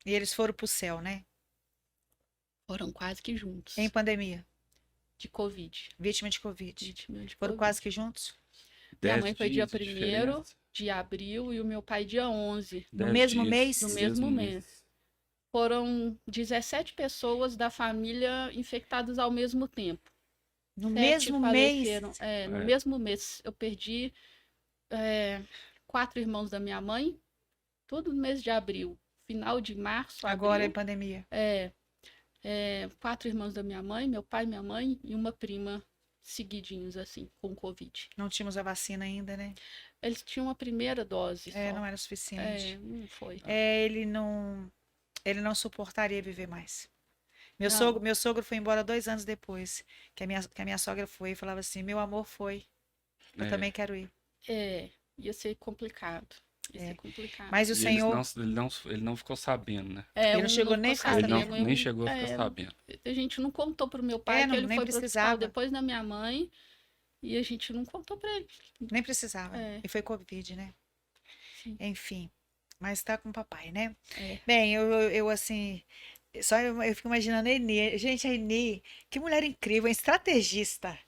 E eles foram pro céu, né? Foram quase que juntos. Em pandemia. De Covid. Vítima de Covid. Vítima de Foram Covid. quase que juntos? Minha 10 mãe foi dia dias de 1º diferença. de abril e o meu pai dia 11 No 10 mesmo dias, mês? no mesmo mês. foram 17 pessoas da família infectadas ao mesmo tempo. No 7 mesmo mês. faleceram. No É. mesmo mês. Eu perdi 4 irmãos da minha mãe, tudo no mês de abril. Final de março, Agora é abril. pandemia. 4 irmãos da minha mãe, meu pai, minha mãe e uma prima seguidinhos, assim, com Covid. Não tínhamos a vacina ainda, né? Eles tinham a primeira dose só. Não era suficiente. Não foi. Ele não suportaria viver mais. Não. Meu sogro foi embora 2 anos depois que a minha sogra foi e falava assim: meu amor foi, eu É. também quero ir. Ia ser complicado. Ia ser complicado. Mas o E Senhor, ele não ficou sabendo, né? ele não um chegou nem a ficou ficar Ele não, sabendo, nem chegou a ficar sabendo. A gente não contou pro meu pai que não, ele nem foi pro precisava. hospital depois da minha mãe e a gente não contou pra ele. nem precisava. E foi Covid, né? Sim. Enfim, mas tá com o papai, né? É. Bem, eu assim, eu fico imaginando a Eni. Gente, a Eni, que mulher incrível, estrategista.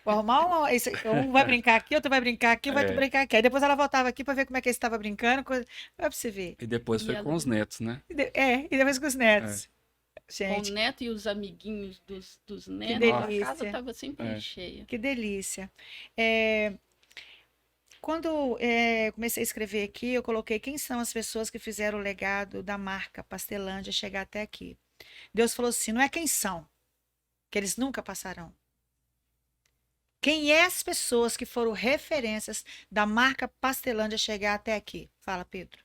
Vou arrumar um vai brincar aqui, outro vai brincar aqui, vai É. brincar aqui. Aí depois ela voltava aqui pra ver como é que eles estavam brincando. Vai pra você ver. E depois E foi ela- com os netos, né? E depois com os netos. Com Gente, o neto e os amiguinhos dos netos, delícia. a casa tava sempre É. cheia. que delícia. Quando comecei a escrever aqui, eu coloquei quem são as pessoas que fizeram o legado da marca Pastelândia chegar até aqui. Deus falou assim: não é quem são, que eles nunca passarão. Quem é as pessoas que foram referências da marca Pastelândia chegar até aqui? Fala, Pedro.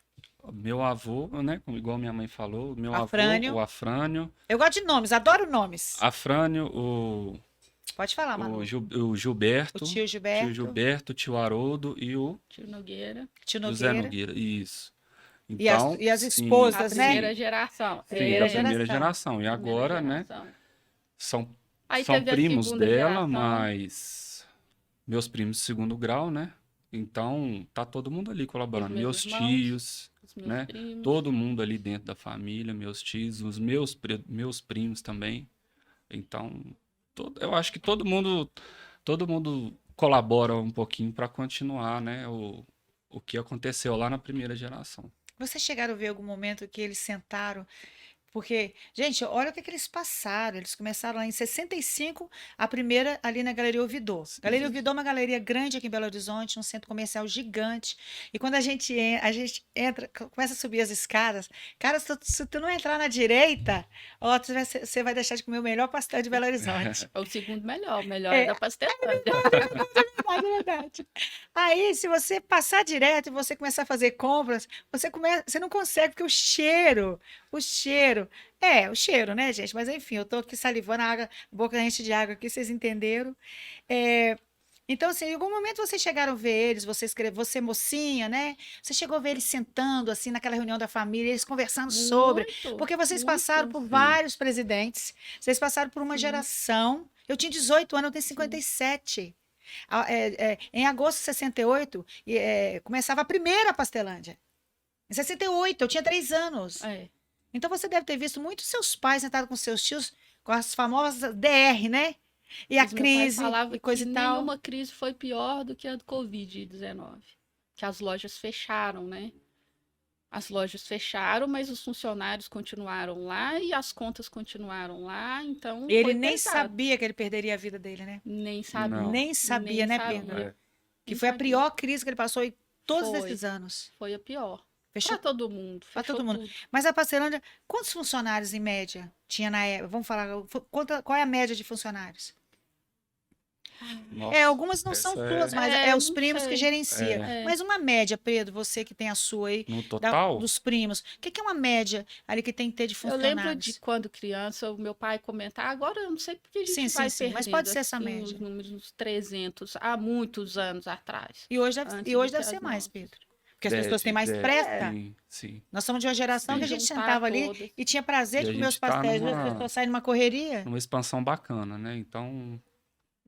Meu avô, né? Igual minha mãe falou, meu Afrânio. avô, o Afrânio. Eu gosto de nomes, adoro nomes. Afrânio, o Pode falar, Manu. o Gilberto. O tio Gilberto, Tio Gilberto, tio Haroldo e o Tio Nogueira. tio José Nogueira. Nogueira. Isso. E as- Então, e as sim, esposas, A né? primeira geração. Sim, Primeira da primeira geração. geração. E agora, Primeira né? geração. São, Aí são teve a primos segunda dela, geração. mas meus primos de segundo grau, né? Então, tá todo mundo ali colaborando. Os Meus meus irmãos. tios, Os meus né? primos. Todo mundo ali dentro da família, meus tios, os meus primos também. Então, eu acho que todo mundo colabora um pouquinho para continuar, né? O que aconteceu lá na primeira geração. Vocês chegaram a ver algum momento que eles sentaram? Porque, gente, olha o que eles passaram. Eles começaram lá em 65, a primeira ali na Galeria Ouvidor. Sim. Galeria Ouvidor é uma galeria grande aqui em Belo Horizonte, um centro comercial gigante. E quando a gente entra, começa a subir as escadas, cara, se tu não entrar na direita, ó, você vai deixar de comer o melhor pastel de Belo Horizonte. É o segundo melhor. O melhor é da Pastelândia. É verdade. Aí, se você passar direto e você começar a fazer compras, você não consegue, porque o cheiro, o cheiro, né, gente? Mas enfim, eu tô aqui salivando, a água, boca enche de água aqui, vocês entenderam. Então, assim, em algum momento vocês chegaram a ver eles, você mocinha, né? Você chegou a ver eles sentando, assim, naquela reunião da família, eles conversando sobre. Muito, Porque vocês muito. passaram por Sim. vários presidentes, vocês passaram por uma Sim. geração. Eu tinha 18 anos, eu tenho 57. Em agosto de 68, começava a primeira Pastelândia. Em 68, eu tinha 3 anos. Então você deve ter visto muitos seus pais sentados com seus tios, com as famosas DR, né? E a Mas meu pai crise, falava e coisa que e tal. nenhuma crise foi pior do que a do Covid-19. Que as lojas fecharam, né? As lojas fecharam, mas os funcionários continuaram lá e as contas continuaram lá, então Ele foi nem pesado. sabia que ele perderia a vida dele, né? Nem sabia. Não. Nem sabia, né, sabia. Pedro? É. Que Nem foi a sabia. pior crise que ele passou em todos Foi. esses anos. Foi a pior. Fechou. Pra todo mundo. Pra fechou todo mundo. tudo. Mas a Pastelândia, quantos funcionários em média tinha na época? Vamos falar, qual é a média de funcionários? Nossa, Algumas não são essa tuas, mas é os não primos que sei. gerenciam. É. Mas uma média, Pedro, você que tem a sua aí, no total, dos primos, o que é uma média ali que tem que ter de Eu funcionários? lembro de quando criança, o meu pai comentar, agora eu não sei porque a gente Sim, sim, vai sim, mas perdendo, pode ser essa assim, média. os números, uns 300, há muitos anos atrás. E hoje deve, Antes e hoje de deve ter ser as mais, nossas. Pedro. Porque as pessoas têm mais pressa. Sim, sim. Nós somos de uma geração Sim. que a gente Juntar sentava ali todas. e tinha prazer E de a comer os gente tá pastéis, numa- as pessoas saem numa correria. Uma expansão bacana, né? Então,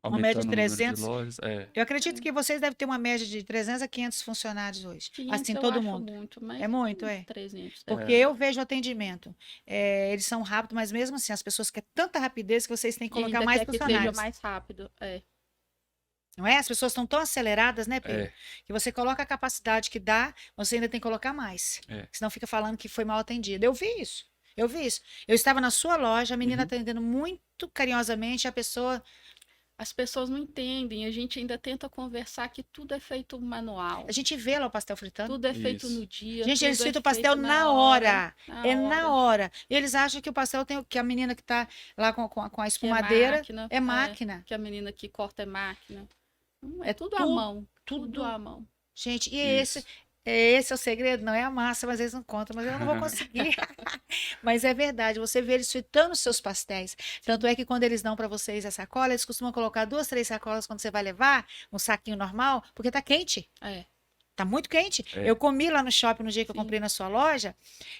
Uma média de aumentando o número 300. lojas, Eu acredito que vocês devem ter uma média de 300 a 500 funcionários hoje. 500 Assim, eu todo acho mundo. muito, mas É muito, uns é. 300. Porque eu vejo o atendimento. Eles são rápidos, mas mesmo assim, as pessoas querem tanta rapidez que vocês têm que E colocar ainda mais quer que seja funcionários. mais rápido. Não é? As pessoas estão tão aceleradas, né, Pedro? É. Que você coloca a capacidade que dá, você ainda tem que colocar mais. É. Senão fica falando que foi mal atendido. Eu vi isso. Eu vi isso. Eu estava na sua loja, a menina Uhum. atendendo muito carinhosamente, a pessoa. As pessoas não entendem, a gente ainda tenta conversar que tudo é feito manual. A gente vê lá o pastel fritando. Tudo é feito Isso. no dia, Gente, eles tudo é fritam o pastel feito na hora. na É na hora, hora. E eles acham que o pastel tem que a menina que tá lá com a que é espumadeira máquina, é máquina. que a menina que corta é máquina. Não, é É tudo à tudo, mão, tudo tudo. à mão. Gente, e Isso. esse é o segredo, não é a massa, mas eles não contam, mas eu não vou conseguir. Mas é verdade, você vê eles fritando os seus pastéis. Tanto é que quando eles dão para vocês a sacola, eles costumam colocar 2, 3 sacolas quando você vai levar, um saquinho normal, porque tá quente. É, Tá muito quente. É. Eu comi lá no shopping no dia que eu Sim. comprei na sua loja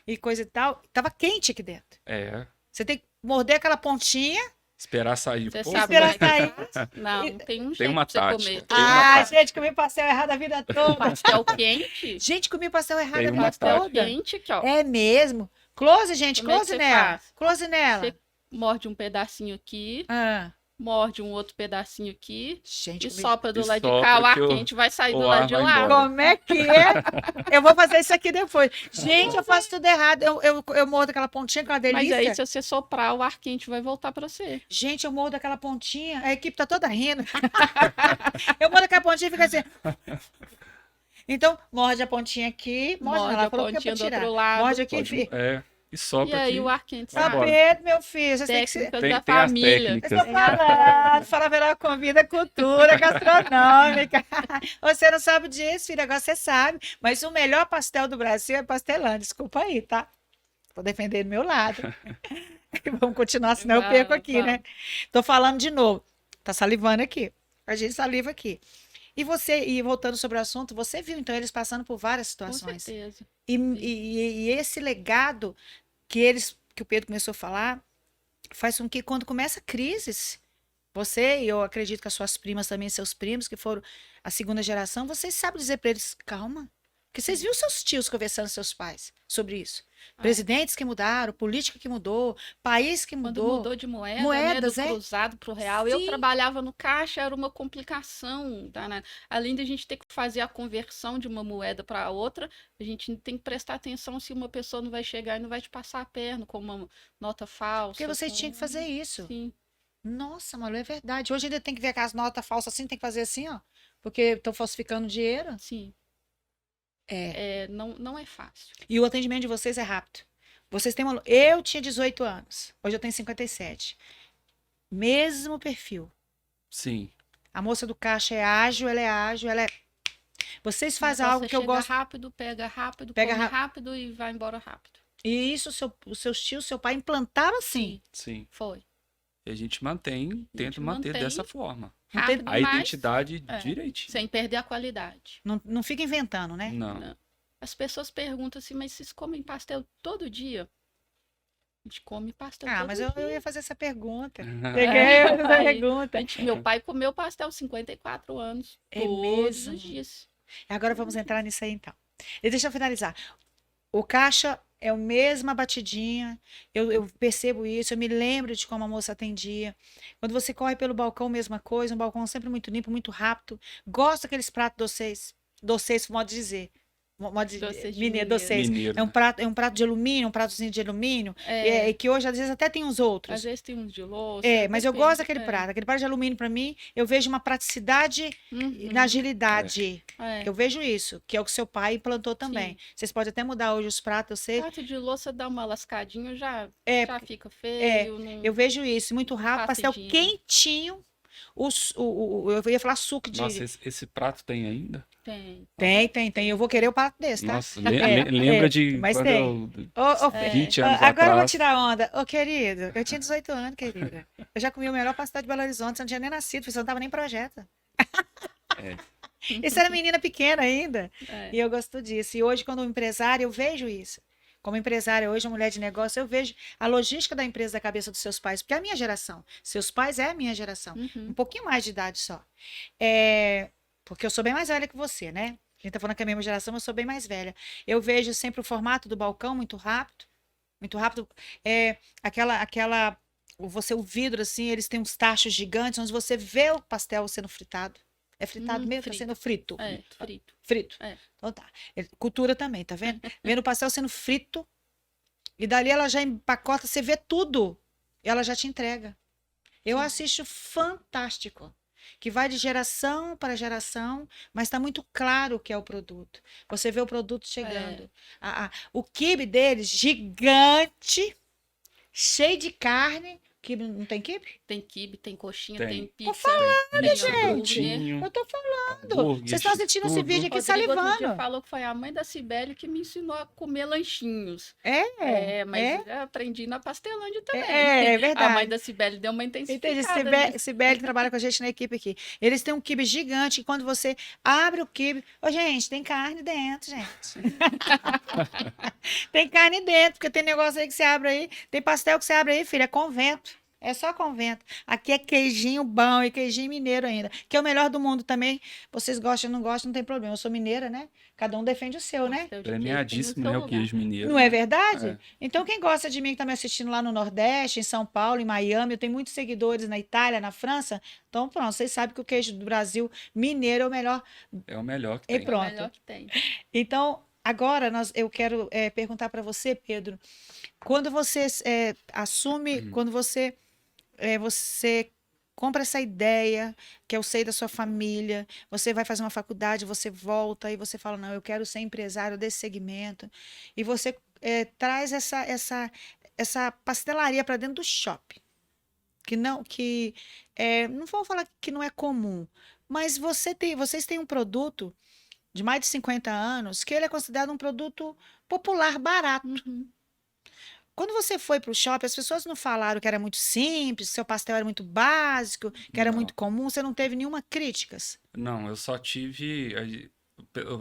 e coisa e tal, tava quente aqui dentro. É. Você tem que morder aquela pontinha. Esperar sair um você pouco. sabe Esperar como é sair. que faz? Não, tem um Tem jeito uma pra você tática. comer. Tem uma Ah, tática. gente, comi pastel errado a vida toda. Pastel quente, Gente, comi pastel errado Tem a vida uma pastel toda. quente aqui, ó. É mesmo. Close, gente, Como é que close você nela. faz? Close nela. Você morde um pedacinho aqui, Ah, morde um outro pedacinho aqui gente, e comi... sopra do E lado de sopra cá, o ar que o- quente vai sair do o lado ar de vai lá. embora. Como é que é? Eu vou fazer isso aqui depois. Gente, eu faço tudo errado. Eu mordo aquela pontinha com a Mas delícia. aí, se você soprar, o ar quente vai voltar pra você. Gente, eu mordo aquela pontinha. A equipe tá toda rindo. Eu mordo aquela pontinha e fica assim. Então, morde a pontinha aqui. Morde, não, Morde ela a falou que é pra pontinha do tirar. outro lado. Morde aqui, Pode- filho. É. E E sopra aí aqui. o ar quente Vai sai. embora. Pedro, meu filho, vocês têm que ser... Técnicas Tem, da tem as família. Eu técnicas. tô falando, fala a melhor comida, cultura gastronômica. Você não sabe disso, filho, agora você sabe. Mas o melhor pastel do Brasil é pastelão, desculpa aí, tá? Tô defendendo meu lado. Vamos continuar, senão eu perco aqui, né? Tô falando de novo. Tá salivando aqui. A gente saliva aqui. E você, e voltando sobre o assunto, você viu então eles passando por várias Com situações. certeza. E esse legado que o Pedro começou a falar, faz com que quando começa crises, você, e eu acredito que as suas primas também, seus primos, que foram a segunda geração, vocês sabem dizer para eles, calma. Porque vocês viram seus tios conversando com seus pais sobre isso. Ah. Presidentes que mudaram, política que mudou, país que Quando mudou. mudou de moeda, Moedas, né, é? do cruzado pro real, Sim. eu trabalhava no caixa, era uma complicação danada. Além de a gente ter que fazer a conversão de uma moeda para outra, a gente tem que prestar atenção se uma pessoa não vai chegar e não vai te passar a perna com uma nota falsa. Porque vocês tinham que fazer isso. Sim, Nossa, Malu, é verdade. Hoje ainda tem que ver aquelas notas falsas assim, tem que fazer assim, ó. Porque estão falsificando dinheiro. sim. É. Não é fácil. E o atendimento de vocês é rápido. Vocês têm uma... Eu tinha 18 anos. Hoje eu tenho 57. Mesmo perfil. Sim. A moça do caixa é ágil, ela é ágil, ela é... Vocês fazem Você algo que eu chega gosto. rápido, pega rápido, Pega come rápido. rápido e vai embora rápido. E isso os seus tios, seu pai implantaram assim. Sim. Foi. E a gente mantém, tenta manter mantém. dessa forma. Não tem- Rápido, A mas identidade é. direitinho. sem perder a qualidade. Não fica inventando, né? Não. Não. As pessoas perguntam assim, mas vocês comem pastel todo dia? A gente come pastel Ah, todo mas dia. eu ia fazer essa pergunta. É. Peguei essa Aí, pergunta. Meu pai comeu pastel 54 anos. É todos mesmo? os dias. Agora vamos entrar nisso aí então. E deixa eu finalizar. O caixa é a mesma batidinha. Eu percebo isso, eu me lembro de como a moça atendia. Quando você corre pelo balcão, mesma coisa, um balcão sempre muito limpo, muito rápido. Gosto daqueles pratos doces. Doces, modo de dizer. Modo de Doces de mineiro, mineiro. doces. Mineiro. É um prato de alumínio, um pratozinho de alumínio. E que hoje, às vezes, até tem uns outros. Às vezes tem uns de louça. Mas eu depende. gosto daquele prato. Aquele prato de alumínio, para mim, eu vejo uma praticidade Uhum. na agilidade. É. Eu vejo isso, que é o que seu pai implantou também. Sim. Vocês podem até mudar hoje os pratos, eu sei. Prato de louça dá uma lascadinha, já É, fica feio. não- eu vejo isso, muito rápido, pastel Rapidinho. quentinho. Eu ia falar suco de. Nossa, esse prato tem ainda? Tem. Tem. Eu vou querer o prato desse, tá? Nossa, É, lembra é, de mas quando tem. eu... Ô, ô, 20 anos agora eu vou atrás. tirar onda. Ô, querido, eu tinha 18 anos, querida. Eu já comi o melhor pastel de Belo Horizonte, você não tinha nem nascido, você não tava nem em projeto. É. Isso era menina pequena ainda. É. E eu gosto disso. E hoje, como empresária, eu vejo isso. Como empresária, hoje, uma mulher de negócio, eu vejo a logística da empresa da cabeça dos seus pais, porque é a minha geração. Seus pais é a minha geração. Uhum. Um pouquinho mais de idade só. Porque eu sou bem mais velha que você, né? A gente tá falando que é a mesma geração, mas eu sou bem mais velha. Eu vejo sempre o formato do balcão muito rápido. Muito rápido. O vidro, assim, eles têm uns tachos gigantes, onde você vê o pastel sendo fritado. É fritado mesmo? Tá frito. sendo frito. É, frito. Frito. É. Então tá. Cultura também, tá vendo? Vendo o pastel sendo frito E dali ela já empacota, você vê tudo. E ela já te entrega. Eu Sim. assisto fantástico. Que vai de geração para geração, mas está muito claro o que é o produto. Você vê o produto chegando. O quibe deles, gigante, cheio de carne. Quibe, não tem quibe? Tem quibe, tem coxinha, Tem. tem Tô pizza, falando, tem Isso, hambúrguer. garotinho, Eu tô falando. hambúrguer, Vocês estão assistindo esse vídeo aqui Rodrigo outro dia salivando. falou que foi a mãe da Cibele que me ensinou a comer lanchinhos. É, Mas é, eu aprendi na Pastelândia também. é A mãe verdade. da Cibele deu uma Entendi. intensificada nisso. Sibeli trabalha com a gente na equipe aqui. Eles têm um quibe gigante e quando você abre o quibe. Ô, gente, tem carne dentro, gente. Tem carne dentro, porque tem negócio aí que você abre aí. Tem pastel que você abre aí, filha. É convento. É só convento. Aqui é queijinho bom e queijinho mineiro ainda. Que é o melhor do mundo também. Vocês gostam ou não gostam, não tem problema. Eu sou mineira, né? Cada um defende o seu, né? Pastel de queijo tem no premiadíssimo, seu né? O lugar. queijo mineiro. Não é verdade? É. Então, quem gosta de mim que está me assistindo lá no Nordeste, em São Paulo, em Miami, eu tenho muitos seguidores na Itália, na França. Então, pronto, vocês sabem que o queijo do Brasil mineiro é o melhor. É o melhor que E tem. É o pronto. melhor que tem. Então, agora eu quero perguntar para você, Pedro, quando você assume, quando você compra essa ideia, que é o seio da sua família, você vai fazer uma faculdade, você volta e você fala, não, eu quero ser empresário desse segmento, e você traz essa pastelaria para dentro do shopping, não vou falar que não é comum, mas vocês têm um produto de mais de 50 anos que ele é considerado um produto popular, barato. Uhum. Quando você foi para o shopping, as pessoas não falaram que era muito simples, que seu pastel era muito básico, que era muito Não, comum, você não teve nenhuma críticas. não, eu só tive.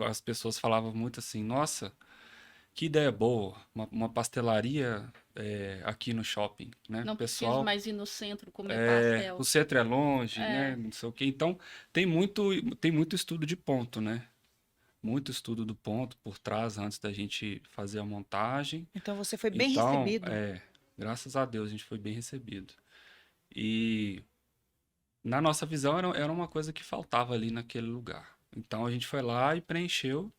As pessoas falavam muito assim, nossa, que ideia boa, uma pastelaria aqui no shopping, né? Não O preciso pessoal, mais ir no centro comer pastel. o centro é longe, né? É. Não sei o quê. Então, tem muito estudo de ponto, né? Muito estudo do ponto por trás antes da gente fazer a montagem. Então você foi bem Então, recebido. graças a Deus a gente foi bem recebido. E na nossa visão era uma coisa que faltava ali naquele lugar. Então a gente foi lá e preencheu.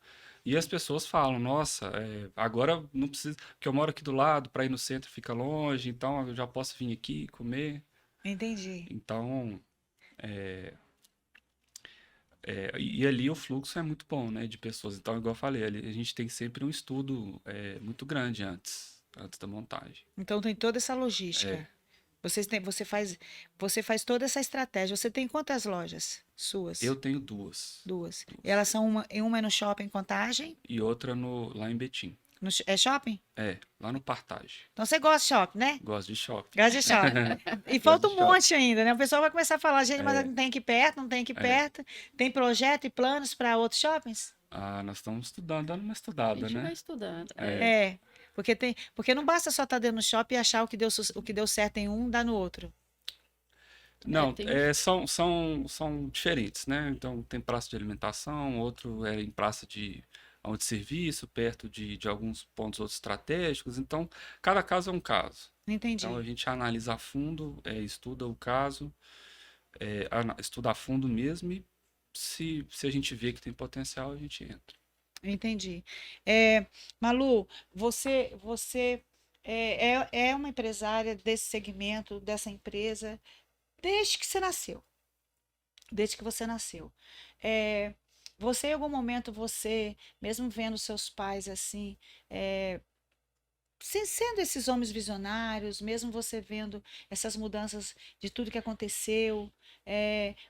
E as pessoas falam, nossa, agora não precisa, porque eu moro aqui do lado, para ir no centro fica longe, então eu já posso vir aqui comer. Entendi. Então, e ali o fluxo é muito bom, né, de pessoas. Então, igual eu falei, ali a gente tem sempre um estudo muito grande antes da montagem. Então tem toda essa logística. Você faz toda essa estratégia. Você tem quantas lojas suas? Eu tenho duas. Duas. E Duas. elas são uma é no shopping Contagem, E outra lá em Betim. é shopping? Lá no Partage. Então você gosta de shopping, né? Gosto de shopping. Gosta de shopping. E Gosto falta de um shopping. monte ainda, né? O pessoal vai começar a falar, gente, mas É, não tem aqui perto, não tem aqui é. perto. Tem projeto e planos para outros shoppings? Ah, nós estamos estudando, dando uma A estudada, gente vai né? estudando. É. Porque não basta só estar dentro do shopping e achar o que deu certo em um, dá no outro. Não, Tem são diferentes, né? Então, tem praça de alimentação, outro é em praça de serviço, perto de alguns pontos outros estratégicos. Então, cada caso é um caso. Entendi. Então, a gente analisa a fundo, estuda o caso, estuda a fundo mesmo e se a gente vê que tem potencial, a gente entra. Entendi. Malu, você é uma empresária desse segmento, dessa empresa, desde que você nasceu. Desde que você nasceu. Você, em algum momento, mesmo vendo seus pais assim, sendo esses homens visionários, mesmo você vendo essas mudanças de tudo que aconteceu,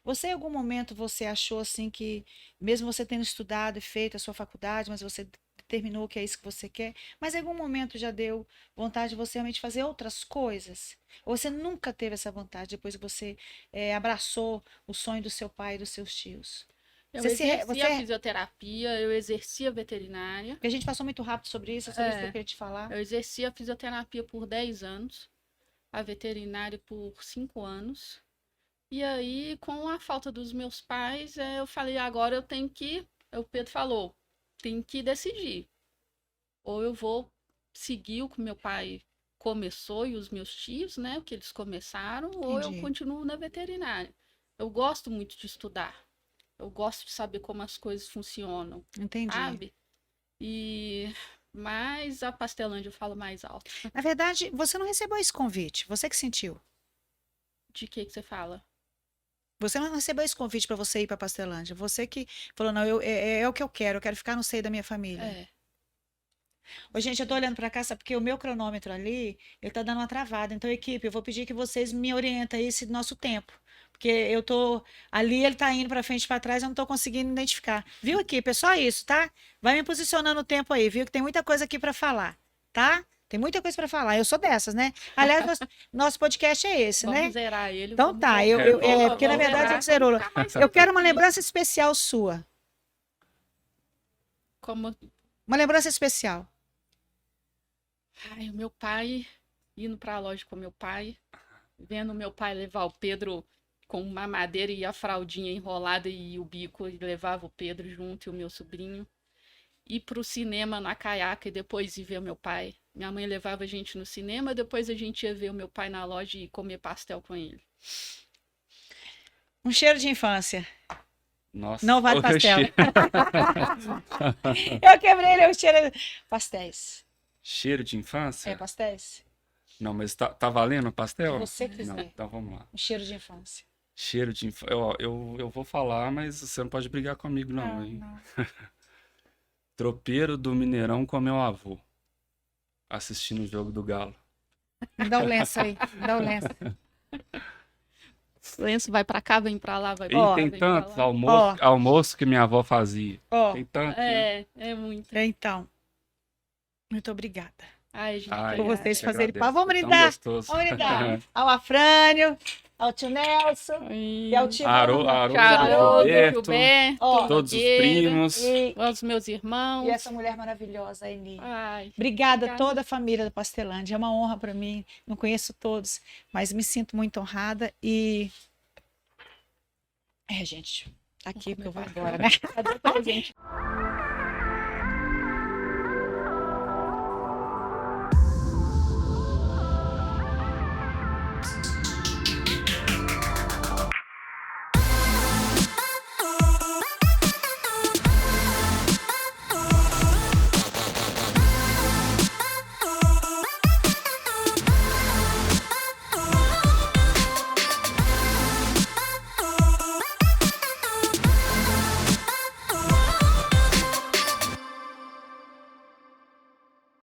você em algum momento você achou assim que, mesmo você tendo estudado e feito a sua faculdade, mas você determinou que é isso que você quer, mas em algum momento já deu vontade de você realmente fazer outras coisas? Ou você nunca teve essa vontade depois que você abraçou o sonho do seu pai e dos seus tios? Eu Você se re- exercia você- fisioterapia, eu exercia veterinária. Porque a gente passou muito rápido sobre isso, é sobre isso que eu queria te falar. Eu exercia fisioterapia por 10 anos, a veterinária por 5 anos. E aí, com a falta dos meus pais, eu falei, agora eu tenho que, o Pedro falou, tenho que decidir. Ou eu vou seguir o que meu pai começou e os meus tios, né, o que eles começaram, ou eu Entendi. continuo na veterinária. Eu gosto muito de estudar. Eu gosto de saber como as coisas funcionam, Entendi. sabe? E Mas a Pastelândia eu falo mais alto. Na verdade, você não recebeu esse convite, você que sentiu. De que você fala? Você não recebeu esse convite para você ir para Pastelândia. Você que falou, não, é o que eu quero ficar no seio da minha família. É. Ô, gente, eu tô olhando para cá, sabe, porque o meu cronômetro ali, ele tá dando uma travada. Então, equipe, eu vou pedir que vocês me orientem esse nosso tempo. Porque eu tô ali, ele tá indo para frente e para trás, eu não tô conseguindo identificar. Viu, equipe? É só isso, tá? Vai me posicionando o tempo aí, viu? Que tem muita coisa aqui para falar, tá? Tem muita coisa para falar. Eu sou dessas, né? Aliás, nosso podcast é esse, Vamos né? zerar ele. Então vamos tá, voltar. porque na Vamos verdade zerar, ele zerou. nunca mais Eu quero uma fazer lembrança especial sua. isso. Como Uma lembrança especial. ai, o meu pai, indo pra loja com meu pai, vendo meu pai levar o Pedro com uma madeira e a fraldinha enrolada e o bico, e levava o Pedro junto e o meu sobrinho. Ir pro cinema na caiaca e depois ir ver o meu pai. Minha mãe levava a gente no cinema, depois a gente ia ver o meu pai na loja e comer pastel com ele. Um cheiro de infância. Nossa, Não vale o pastel. cheiro, Eu quebrei ele, o cheiro. Pastéis. cheiro de infância? É, pastéis? Não, mas tá valendo o pastel? Você Não, quiser. então vamos lá. Um cheiro de infância. Cheiro de infância. Eu vou falar, mas você não pode brigar comigo, não, hein? Tropeiro do Mineirão com meu avô. Assistindo o jogo do Galo. Me dá o lenço aí. Me dá o lenço. O lenço vai pra cá, vem pra lá, vai pra E cá, tem vem pra tantos lá. almoço que minha avó fazia. Ó, Tem tanto, né? É muito. então. Muito obrigada. Ai, gente, Ai, Por obrigada. vocês te fazerem. agradeço, Vamos foi tão brindar. gostoso. Vamos brindar. Ao Afrânio, ao tio Nelson e ao tio Haroldo, Haroldo, Gilberto, Gilberto, Ó, todos os Nogueira, primos. os meus irmãos. E essa mulher maravilhosa, a Eni. Ai, Obrigada a obrigada. toda a família da Pastelândia. É uma honra para mim. Não conheço todos, mas me sinto muito honrada e gente, tá aqui porque eu vou embora, né? Cadê o presente?